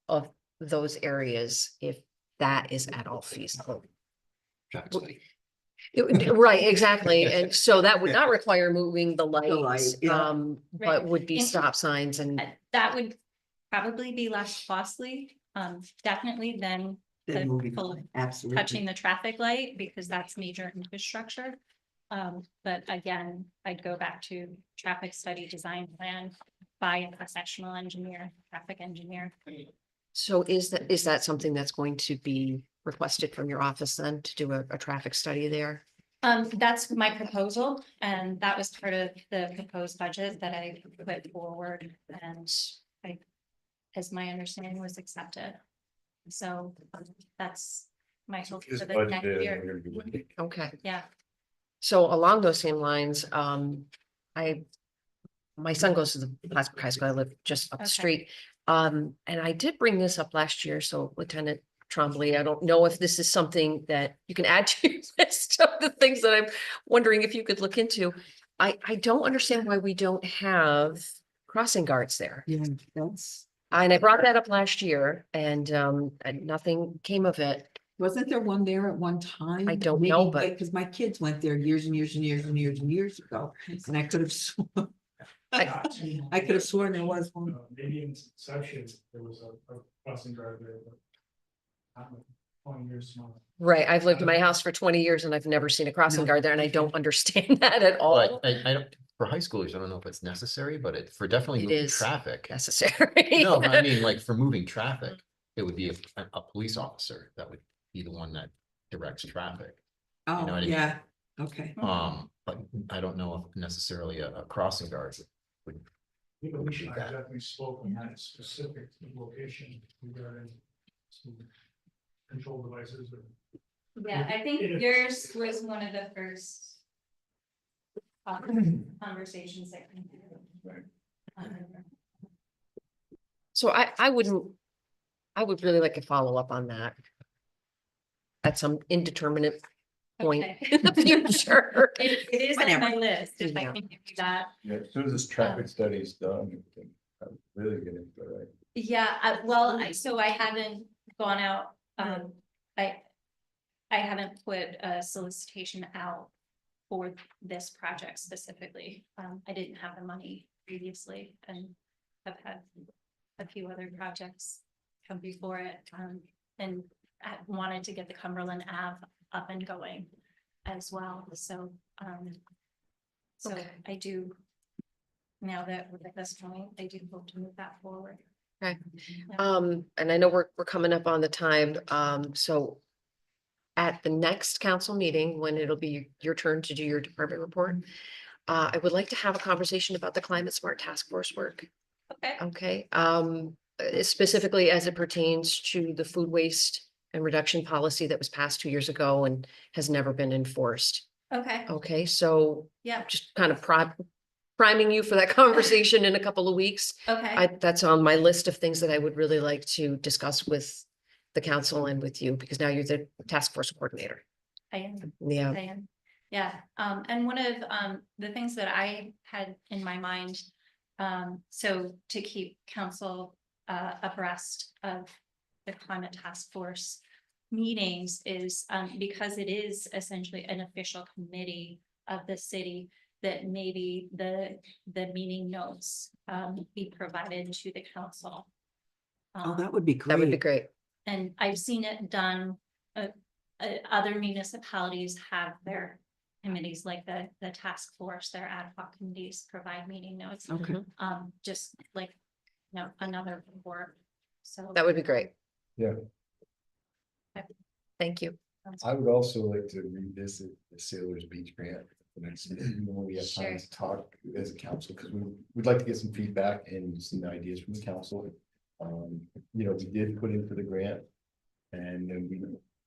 of those areas, if that is at all feasible. Traffic study. Right, exactly. And so that would not require moving the lights, light, yeah. but Right. would be And- stop signs and, That would probably be less costly, definitely than Then the moving full on, absolutely. touching the traffic light, because that's major infrastructure. But again, I'd go back to traffic study design plan by a professional engineer, traffic engineer. so is that something that's going to be requested from your office then to do a traffic study there? That's my proposal, and that was part of the proposed budget that I put forward, and as my understanding, was accepted. So that's my hope for the next year. Okay. Yeah, So along those same lines, my son goes to the Plattsburgh High School. I live just up the Okay. street. And I did bring this up last year, so Lieutenant Trombley, I don't know if this is something that you can add to your list of the things that I'm wondering if you could look into. I don't understand why we don't have crossing guards there. Yeah, that's, And I brought that up last year and nothing came of it. Wasn't there one there at one time? I don't know, but- Because my kids went there years and years and years and years and years ago, and I could have sworn. I could have sworn there was one. Maybe in section, there was a crossing guard there, but. I don't know, 20 years from now. Right, I've lived in my house for 20 years and I've never seen a crossing guard there and I don't understand that at all. But I don't, for high schoolers, I don't know if it's necessary, but for definitely It moving is. traffic. Necessary. No, I mean, like for moving traffic, it would be a police officer that would be the one that directs traffic. Oh, what I mean? yeah, okay. But I don't know if necessarily a crossing guard would. Yeah, but we should do have that. definitely spoken on that specific location regarding some control devices or. Yeah, I think Yeah. yours was one of the first conversations that. came through. So I would really like to follow up on that. At some indeterminate point Okay. in the future. It is on my Whatever. list, if I Yeah. can give you that. Yeah, as soon as this traffic study is done, we can really get into it, right? Yeah, well, so I haven't gone out, I haven't put a solicitation out for this project specifically. I didn't have the money previously and have had a few other projects come before it. And I wanted to get the Cumberland Ave up and going as well, so, so Okay. I do. Now that we're at this point, I do hope to move that forward. Okay. Yeah. And I know we're coming up on the time, so. At the next council meeting, when it'll be your turn to do your department report. I would like to have a conversation about the climate smart task force work. Okay, Okay, specifically as it pertains to the food waste and reduction policy that was passed 2 years ago and has never been enforced. okay, Okay, so yeah, just kind of priming you for that conversation in a couple of weeks. okay, That's on my list of things that I would really like to discuss with the council and with you, because now you're the task force coordinator. I am. Yeah, I am, yeah, and one of the things that I had in my mind, so to keep council abreast of the climate task force meetings is because it is essentially an official committee of the city, that maybe the meeting notes be provided to the council. Oh, that would be great. that would be great. And I've seen it done, other municipalities have their committees, like the task force, their ad hoc committees provide meeting notes. Okay, Just like, another report, so. That would be great. Yeah. Thank you. I would also like to revisit the Sailors Beach grant. The next, when we have time to talk as a council, because we'd like to get some feedback and some ideas from the council. We did put in for the grant. And then we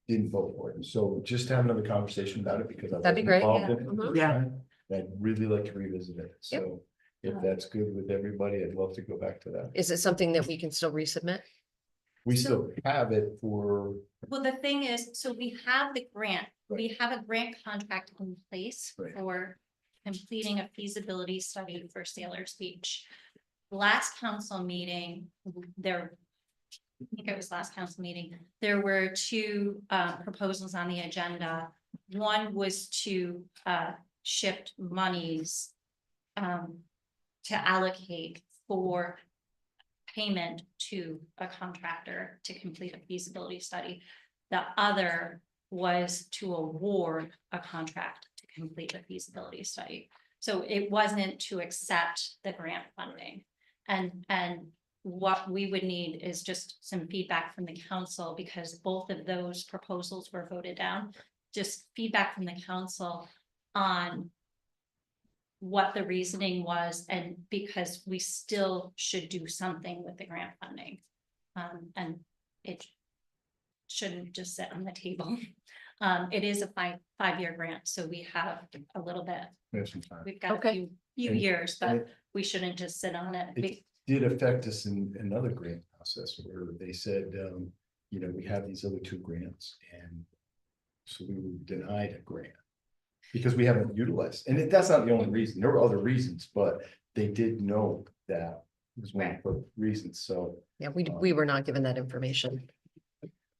didn't vote for it, so just have another conversation about it, because I That'd be wasn't great, involved yeah. in it at Mhm. the Yeah. time, and I'd really like to revisit it, Yep. so if that's good with everybody, I'd love to go back to that. Is it something that we can still resubmit? We still have it for, Well, the thing is, so we have the grant, we have a grant contract in place Right. for completing a feasibility study for Sailors Beach. Last council meeting, I think it was last council meeting, there were two proposals on the agenda. One was to shift monies to allocate for payment to a contractor to complete a feasibility study. The other was to award a contract to complete a feasibility study. So it wasn't to accept the grant funding. And what we would need is just some feedback from the council, because both of those proposals were voted down. Just feedback from the council on what the reasoning was, and because we still should do something with the grant funding. And it shouldn't just sit on the table. It is a five-year grant, so we have a little bit, there's some time. we've got a Okay. few And- years, and but we shouldn't just sit on it. It did affect us in another grant process where they said, we have these other two grants, and so we were denied a grant. Because we haven't utilized, and that's not the only reason, there were other reasons, but they did know that was one of the reasons, so. Yeah, we were not given that information.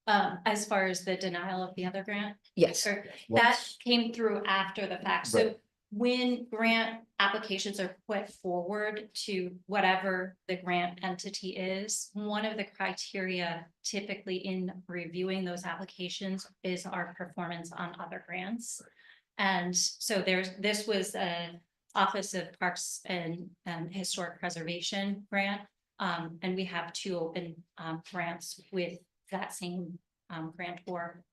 As far as the denial of the other grant, Yes, or that What's- came through after the fact, so. Right. When grant applications are put forward to whatever the grant entity is, one of the criteria typically in reviewing those applications is our performance on other grants. And so this was an Office of Parks and Historic Preservation grant. And we have 2 open grants with that same grantor.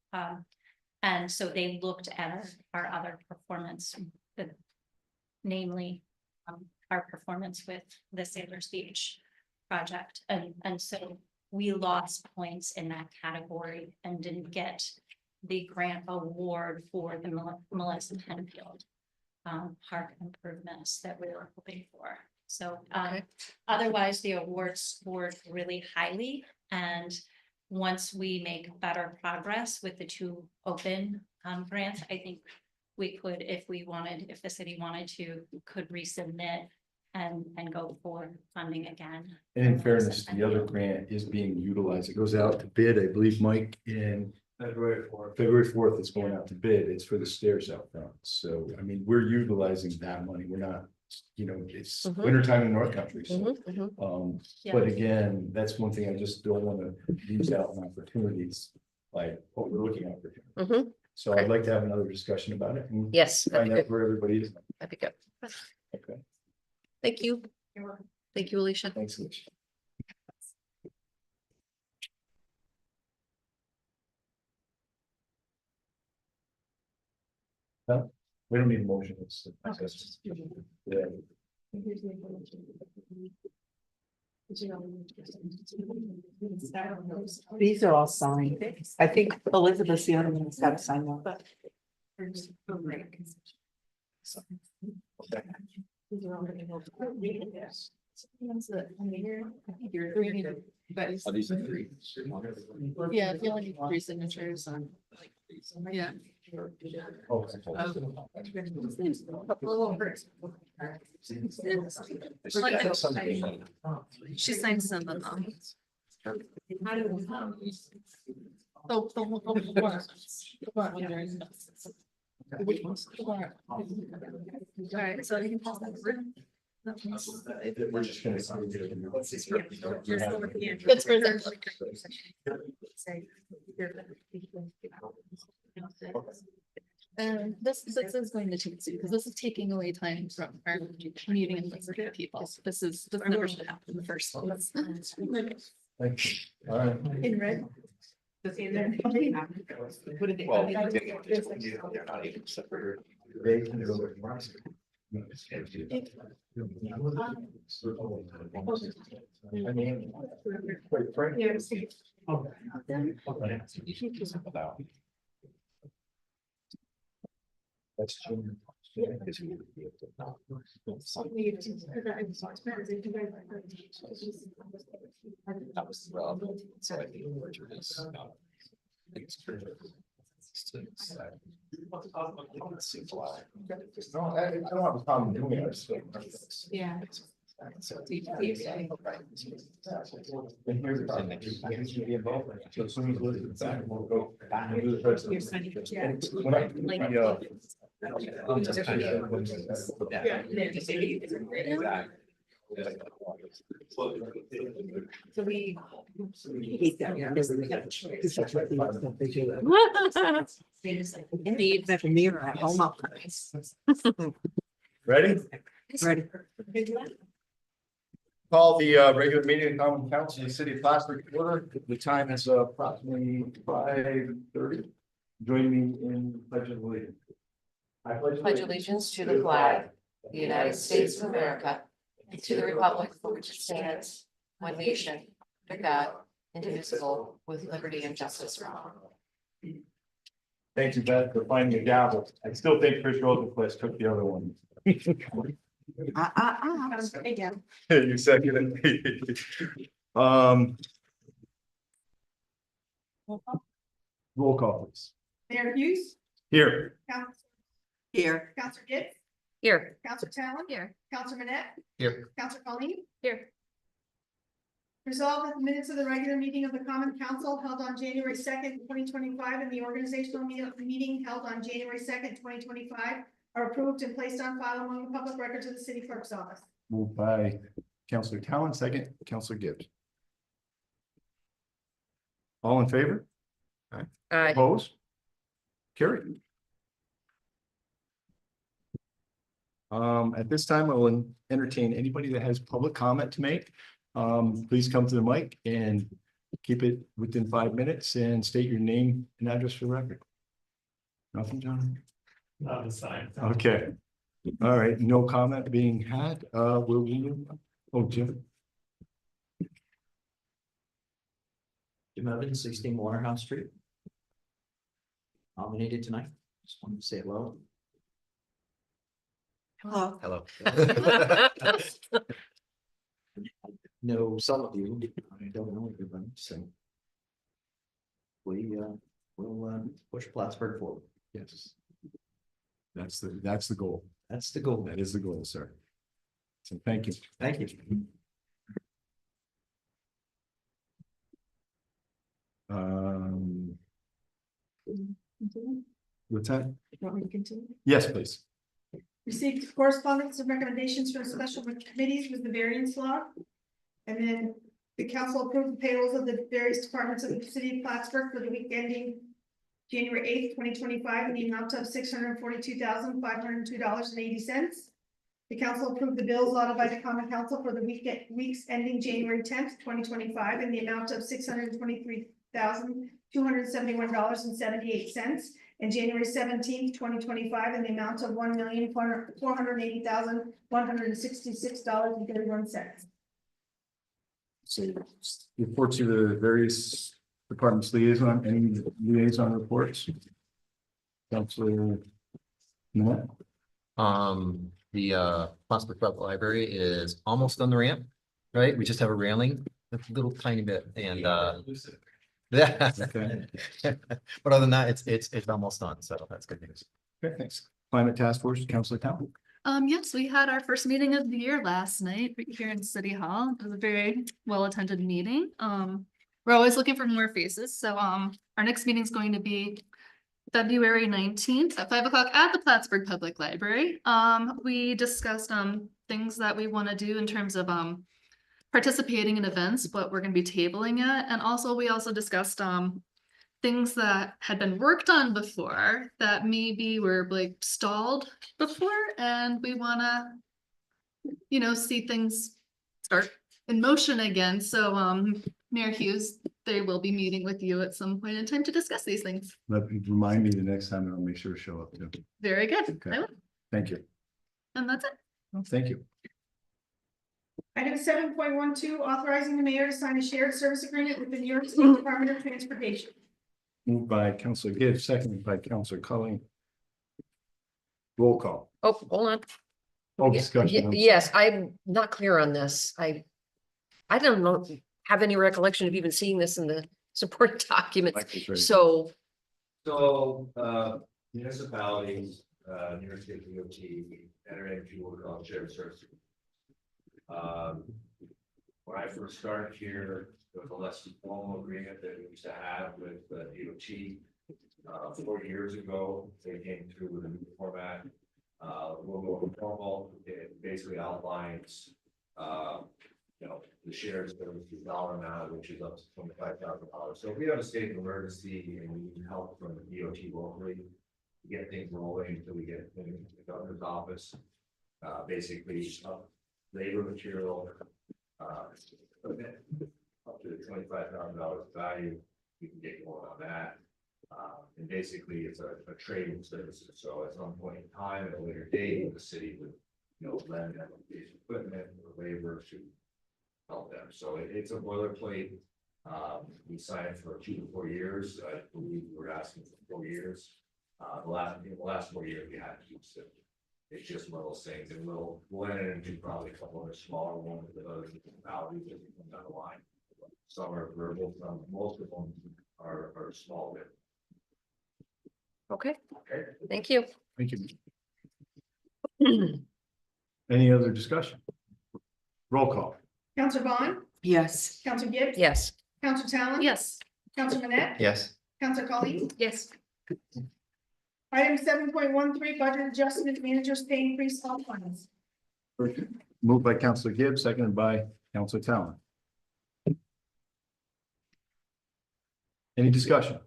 And so they looked at our other performance, namely our performance with the Sailor's Beach project. And so we lost points in that category and didn't get the grant award for the Melissa Penfield park improvements that we were hoping for. So Okay. otherwise, the award scored really highly. And once we make better progress with the 2 open grants, I think we could, if the city wanted to, could resubmit and go for funding again. And in fairness, the other grant is being utilized. It goes out to bid, I believe, Mike, in February 4th. February 4th, it's going out to bid. It's for the stairs out front. So, I mean, we're utilizing that money. We're not, it's Mhm. winter time in North Country, so. Mhm, mhm. Yeah. But again, that's one thing I just don't want to lose out on opportunities, like what we're looking at. Mhm. So I'd like to have another discussion about it and Yes, that'd find be out good. where everybody is. That'd be good. Okay, Thank you. Thank you, Alicia. thanks, Alicia. No, we don't need a motion. It's, I guess. Yeah. These are all signed. I think Elizabeth's the only one who's got to sign one. Are these the 3? Yeah, if you only need 3 signatures on. Yeah. She signs some of them. So the one during. Alright, so you can pass that around. We're just gonna. That's for them. This is going to take, because this is taking away time from our meeting and listening to people. This never should happen in the first place. Thank you. All right. In red. Well, they're not even separate. They can go with I mean, quite frankly. That's Jim. That was relevant. So I think Richard is. No, I don't have a problem doing it. So. Yeah. And here's the problem. I need you to be involved. So as soon as Elizabeth's back, we'll go back and do the first. When I do the, So we. Hate that. Indeed, better mirror at home. Ready? Ready. Call the regular meeting of common council of the city of Plattsburgh to order. The time is approximately 5:30. Join me in pledge of allegiance. I Pledge allegiance to the flag, of the United States of America, and to the republic for which it stands, one nation, under God, indivisible, with liberty and justice for all. Thank you, Beth, for finding the gavel. I still think Chris Rosenquist took the other one. You second it. Roll call, please. Mayor Hughes, Here. Here. Counselor Gibbs, Here. Counselor Talon. Here. Counselor Manette. Here. Counselor Colleen. Here. Resolved that the minutes of the regular meeting of the Common Council held on January 2nd, 2025, and the organizational meeting held on January 2nd, 2025 are approved and placed on file among the public records of the city clerk's office. Moved by Counselor Cowan, second, Counselor Gibbs. All in favor? Opposed? Carried. At this time, I will entertain anybody that has public comment to make. Please come to the mic and keep it within 5 minutes and state your name and address for the record. Nothing, John? Not the sign. Okay. All right, no comment being had. Will we move on? Oh, Jim. Jim Evans, 16 Waterhouse Street. Nominated tonight. Just wanted to say hello. Hello. Hello. Know some of you, I don't know everyone, so. We'll push Plattsburgh forward. Yes. That's the goal. That's the goal. That is the goal, sir. So thank you. Thank you. What's that? Want me to continue? Yes, please. Received correspondence of recommendations from special committees with the variance law. And then the council approved the payrolls of the various departments of the city of Plattsburgh for the week ending January 8th, 2025, in the amount of $642,502.80. The council approved the bills allotted by the common council for the weeks ending January 10th, 2025, in the amount of $623,271.78. And January 17th, 2025, in the amount of $1,480,166.31. So reports to the various departments liaison, any liaison reports? Counselor. No. The Plattsburgh Public Library is almost on the ramp, right? We just have a railing, a little tiny bit, and yeah. Okay. But other than that, it's almost done, so that's good news. Okay, thanks. Climate Task Force, Counselor Town. Yes, we had our first meeting of the year last night right here in City Hall. It was a very well-attended meeting. We're always looking for more faces, so our next meeting is going to be February 19th at 5 o'clock at the Plattsburgh Public Library. We discussed things that we want to do in terms of participating in events, what we're going to be tabling it, and we also discussed things that had been worked on before that maybe were like stalled before, and we want to, see things start in motion again. So Mayor Hughes, they will be meeting with you at some point in time to discuss these things. Remind me the next time and I'll make sure to show up too. Very good. Okay. I will. Thank you. And that's it. Thank you. Item 7.12, authorizing the mayor to sign a shared service agreement with the New York State Department of Transportation. Moved by Counselor Gibbs, seconded by Counselor Culling. Roll call. Oh, hold on. Oh, discussion. Yes, I'm not clear on this. I don't know, have any recollection of even seeing this in the support documents. Mike is ready. So, Municipalities, New York State DOT, enter into what we call shared service. When I first started here, there was a less formal agreement that we used to have with the DOT. 4 years ago, they came through with a new format, a little more formal. It basically outlines, the shared services dollar amount, which is up to $25,000. So if we have a state of emergency and we need help from the DOT locally to get things rolling until we get in the governor's office, basically labor, material, up to the $25,000 value, you can get going on that. And basically it's a trading service. So at some point in time, at a later date, the city would, lend them equipment or labor to help them. So it's a boilerplate. We signed for 2 to 4 years. I believe we were asking for 4 years. The last 4 years we had to use it. It's just one of those things, and we'll enter into probably a couple other smaller ones with other municipalities as we come down the line. Some are verbal, most of them are small bit. okay, Okay. thank you. Thank you. Any other discussion? Roll call. Counselor Vaughn, Yes. Counselor Gibbs. Yes. Counselor Talon. Yes. Counselor Manette. Yes. Counselor Colleen. Yes. Item 7.13, budget adjustment, managers pay increase, all funds. Moved by Counselor Gibbs, seconded by Counselor Talon. Any discussion?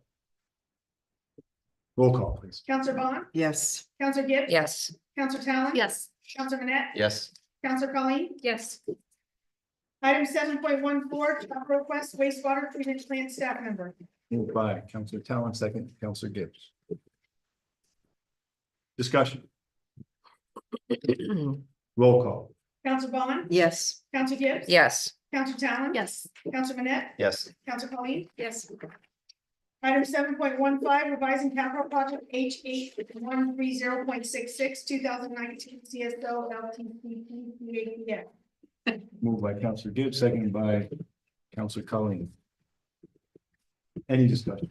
Roll call, please. Counselor Bond. Yes. Counselor Gibbs. Yes. Counselor Talon. Yes. Counselor Manette. Yes. Counselor Colleen. Yes. Item 7.14, job request wastewater treatment plant staff member. Moved by Counselor Talon, second Counselor Gibbs. Discussion. Roll call. Counselor Bond. Yes. Counselor Gibbs. Yes. Counselor Talon. Yes. Counselor Manette. Yes. Counselor Colleen. Yes. Item 7.15, revising capital project H8130.66, 2019 CSO LTCP. Moved by Counselor Gibbs, seconded by Counselor Colleen. Any discussion?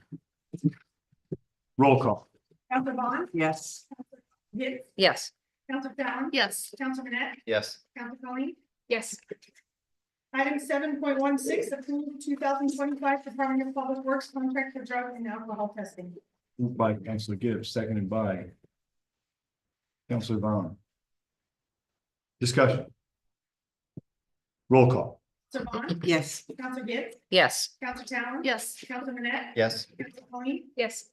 Roll call. Counselor Bond. Yes. Gibbs. Yes. Counselor Talon. Yes. Counselor Manette. Yes. Counselor Colleen. Yes. Item 7.16, approved 2025 Department of Public Works contract for drug and alcohol testing. Moved by Counselor Gibbs, seconded by Counselor Vaughn. Discussion. Roll call. Counselor Bond. Yes. Counselor Gibbs. Yes. Counselor Talon. Yes. Counselor Manette. Yes. Counselor Colleen. Yes.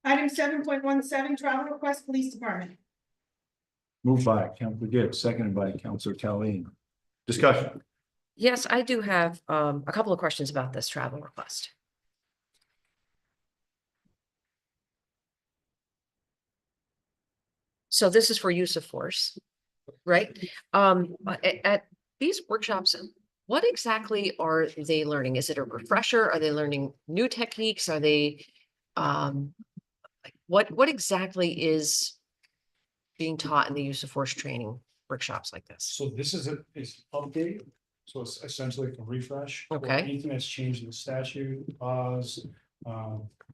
Item 7.17, travel request, police department. Moved by Counselor Gibbs, seconded by Counselor Talleen. Discussion. Yes, I do have a couple of questions about this travel request. So this is for use of force, right? At these workshops, what exactly are they learning? Is it a refresher? Are they learning new techniques? Are they like what exactly is being taught in the use of force training workshops like this? So this is update, so it's essentially like a refresh. for Okay. Anything that's changed in the statute, laws,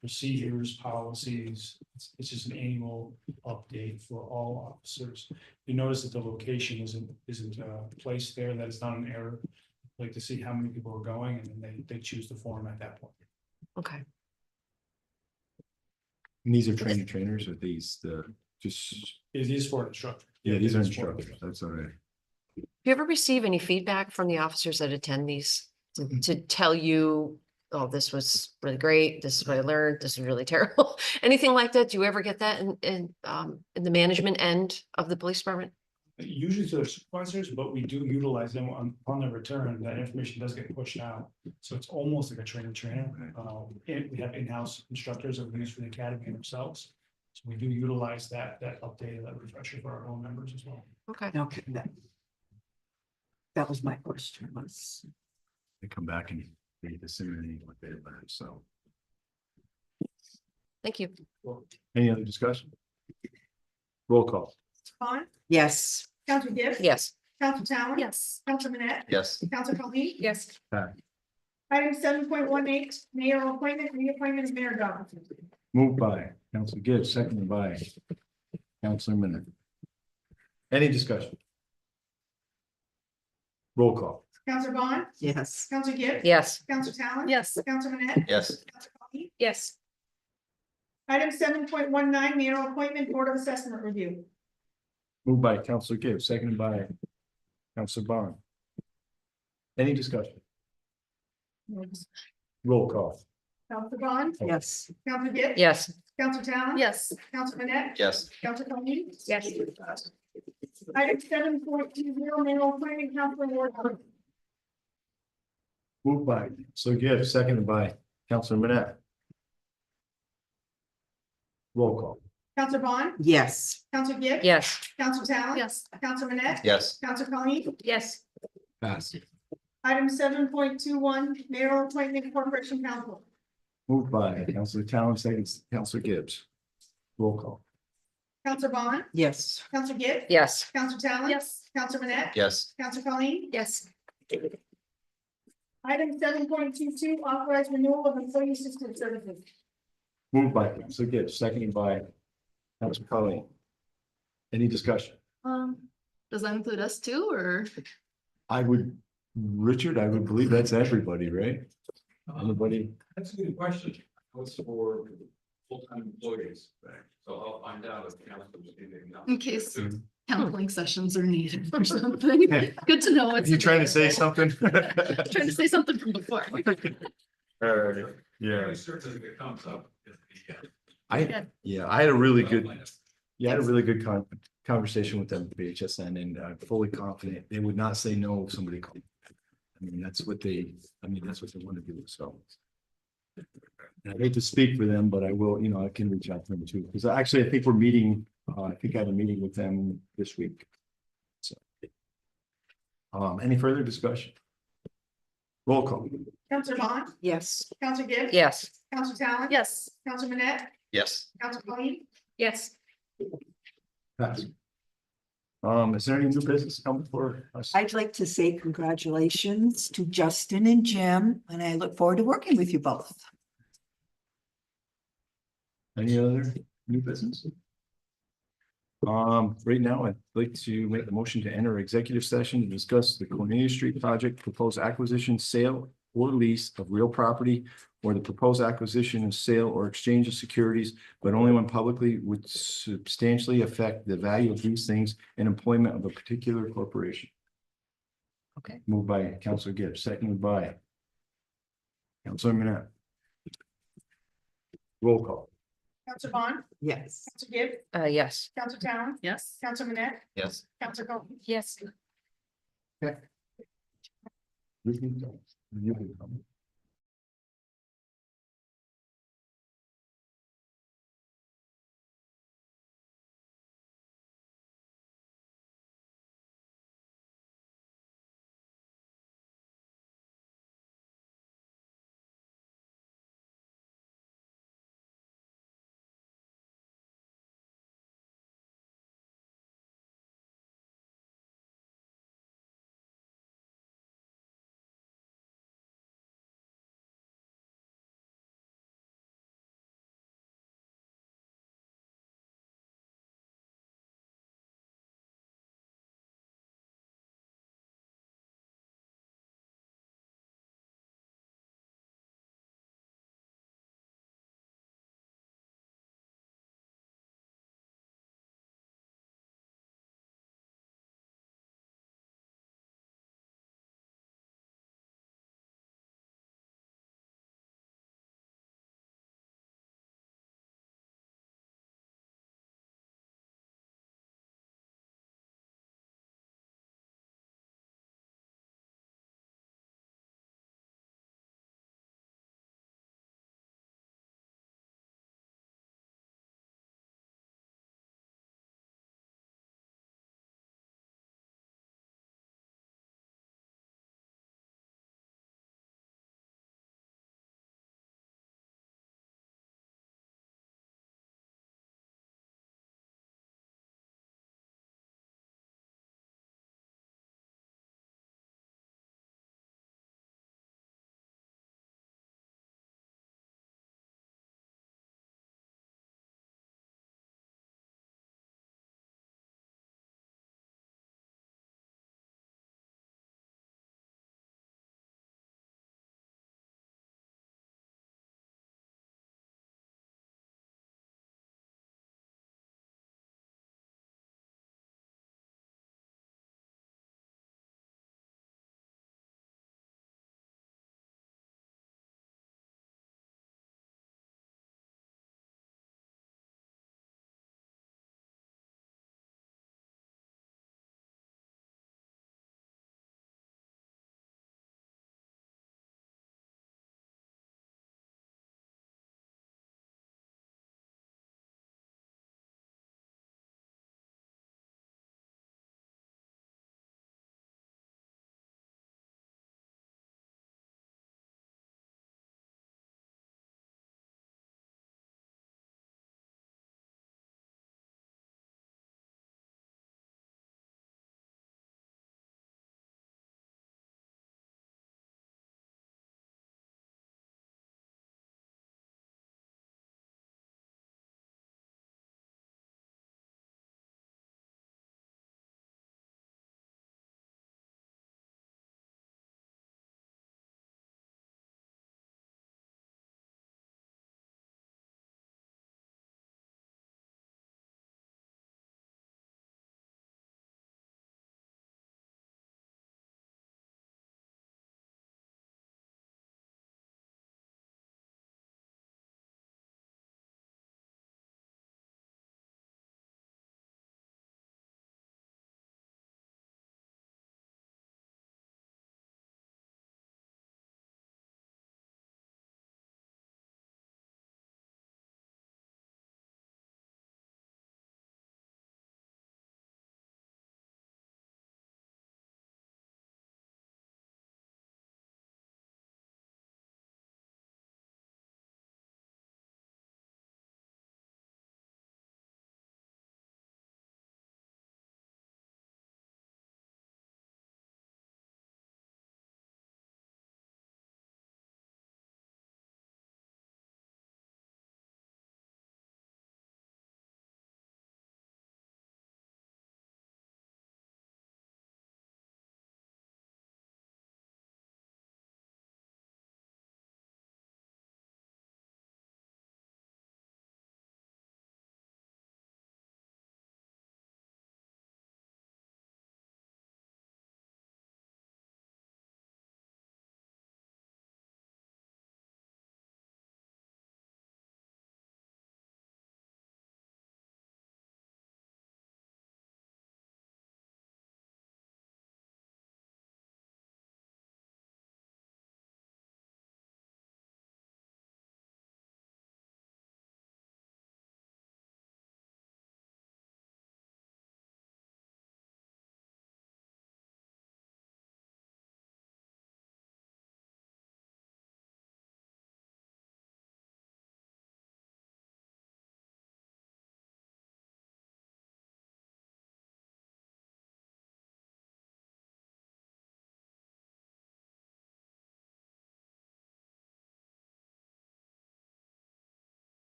procedures, policies, it's just an annual update for all officers. You notice that the location isn't placed there, that is not an error. Like to see how many people are going, and then they choose the form at that point. Okay. And these are trainers, or these just, It is for an instructor. yeah, these are It is for an instructors, that's all right. Do you ever receive any feedback from the officers that attend these to tell you, oh, this was really great, this is what I learned, this is really terrible? Anything like that? Do you ever get that in the management end of the police department? Usually to their supervisors, but we do utilize them on their return, that information does get pushed out. So it's almost like a trainer. And we have in-house instructors that we use for the academy themselves. So we do utilize that update, that refresher for our own members as well. Okay. Okay. That was my question was. They come back and they disseminate what they learned, so. Thank you. Any other discussion? Roll call. Bond. Yes. Counselor Gibbs. Yes. Counselor Talon. Yes. Counselor Manette. Yes. Counselor Colleen. Yes. Item 7.18, mayor appointment, reappointment of mayor officers. Moved by Counselor Gibbs, seconded by Counselor Minute. Any discussion? Roll call. Counselor Bond. Yes. Counselor Gibbs. Yes. Counselor Talon. Yes. Counselor Manette. Yes. Counselor Colleen. Yes. Item 7.19, mayor appointment, board of assessment review. Moved by Counselor Gibbs, seconded by Counselor Bond. Any discussion? Roll call. Counselor Bond. Yes. Counselor Gibbs. Yes. Counselor Talon. Yes. Counselor Manette. Yes. Counselor Colleen. Yes. Item 7.20, mayor appointment, Counselor Ward. Moved by Counselor Gibbs, seconded by Counselor Minette. Roll call. Counselor Bond. Yes. Counselor Gibbs. Yes. Counselor Talon. Yes. Counselor Manette. Yes. Counselor Colleen. Yes. Pass. Item 7.21, mayoral appointment, corporation council. Moved by Counselor Talon, second Counselor Gibbs. Roll call. Counselor Bond. Yes. Counselor Gibbs. Yes. Counselor Talon. Yes. Counselor Manette. Yes. Counselor Colleen. Yes. Item 7.22, authorized renewal of employee assistance services. Moved by Counselor Gibbs, seconded by Counselor Colleen. Any discussion? Does that include us too, or? I would Richard, I would believe that's everybody, right? Everybody, That's a good question. What's for full-time employees? So I'll find out if the council is giving. In case counseling sessions are needed or something. Good to know. are you trying to say something? Trying to say something from before. Yeah, Certainly if it comes up. if the, I had a really good, I had a really good conversation with them at BHSN, and I'm fully confident they would not say no if somebody called. I mean, that's what they want to do, so. And I hate to speak for them, but I will, I can reach out to them too, because actually I think we're meeting, I think I have a meeting with them this week. So. Any further discussion? Roll call. Counselor Bond, Yes. Counselor Gibbs. Yes. Counselor Talon. Yes. Counselor Manette, Yes. Counselor Colleen. Yes. Pass. Is there any new business coming for us? I'd like to say congratulations to Justin and Jim, and I look forward to working with you both. Any other new business? Right now, I'd like to make the motion to enter executive session to discuss the Cornelia Street project, proposed acquisition, sale, or lease of real property, or the proposed acquisition, sale, or exchange of securities, but only when publicly would substantially affect the value of these things and employment of a particular corporation. Okay. Moved by Councilor Gibbs, seconded by Councilor Manette. Roll call. Counselor Bond, Yes. Counselor Gibbs, Yes. Counselor Talon, Yes. Counselor Manette, Yes. Counselor Colleen. Yes. You can come.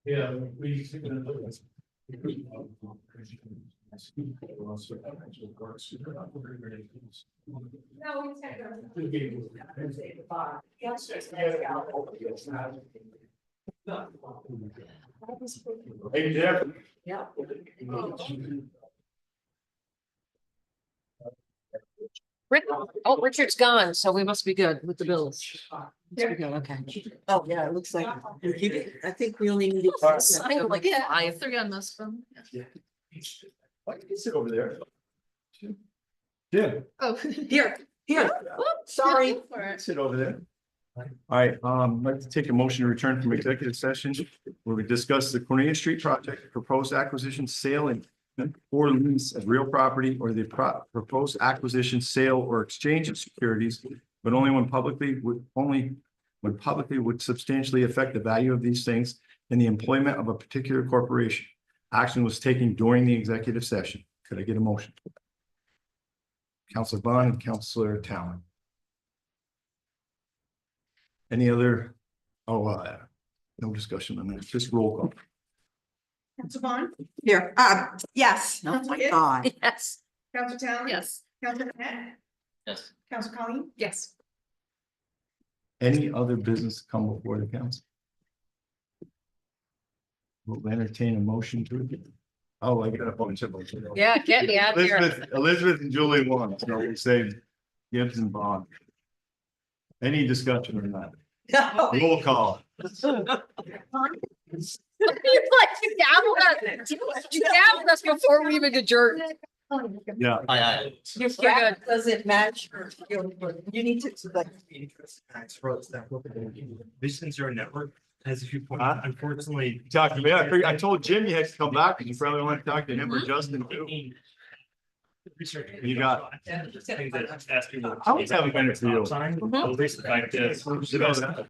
Yeah, we. Hey, Jeff. Yeah. Richard's gone, so we must be good with the bills. Must be good, okay. Oh, yeah, it looks like, I think we only need. Sign like Yeah, five. three on this one. Why can you sit over there? Yeah. Oh. Here, sorry. For it. Sit over there. All right, I'd like to take a motion to return from executive session where we discuss the Cornelia Street project, proposed acquisition, sale and or lease of real property or the proposed acquisition, sale or exchange of securities, but only when publicly would substantially affect the value of these things in the employment of a particular corporation. Action was taken during the executive session. Could I get a motion? Counselor Bond and Counselor Talon. Any other? No discussion on that, just roll call. Council Bond, Here, yes, oh my God. Yes. Council Talon. Yes. Council Net, Yes. Council Colleen, Yes. Any other business to come before the council? We'll entertain a motion to it. Oh, I got a bunch of them. Yeah, get me out of here. Elizabeth and Julie won, so we say Gibbs and Bond. Any discussion or not? Roll call. You gavelled us before we even adjourned. Yeah. Aye. Your good. doesn't match. You need to like. Visions are a network has a few points. Huh? Unfortunately. Talk to me. I told Jim you had to come back and you probably want to talk to him or Justin too. You got Things that asking. I always have a minute for you. Sign, at least the fact is.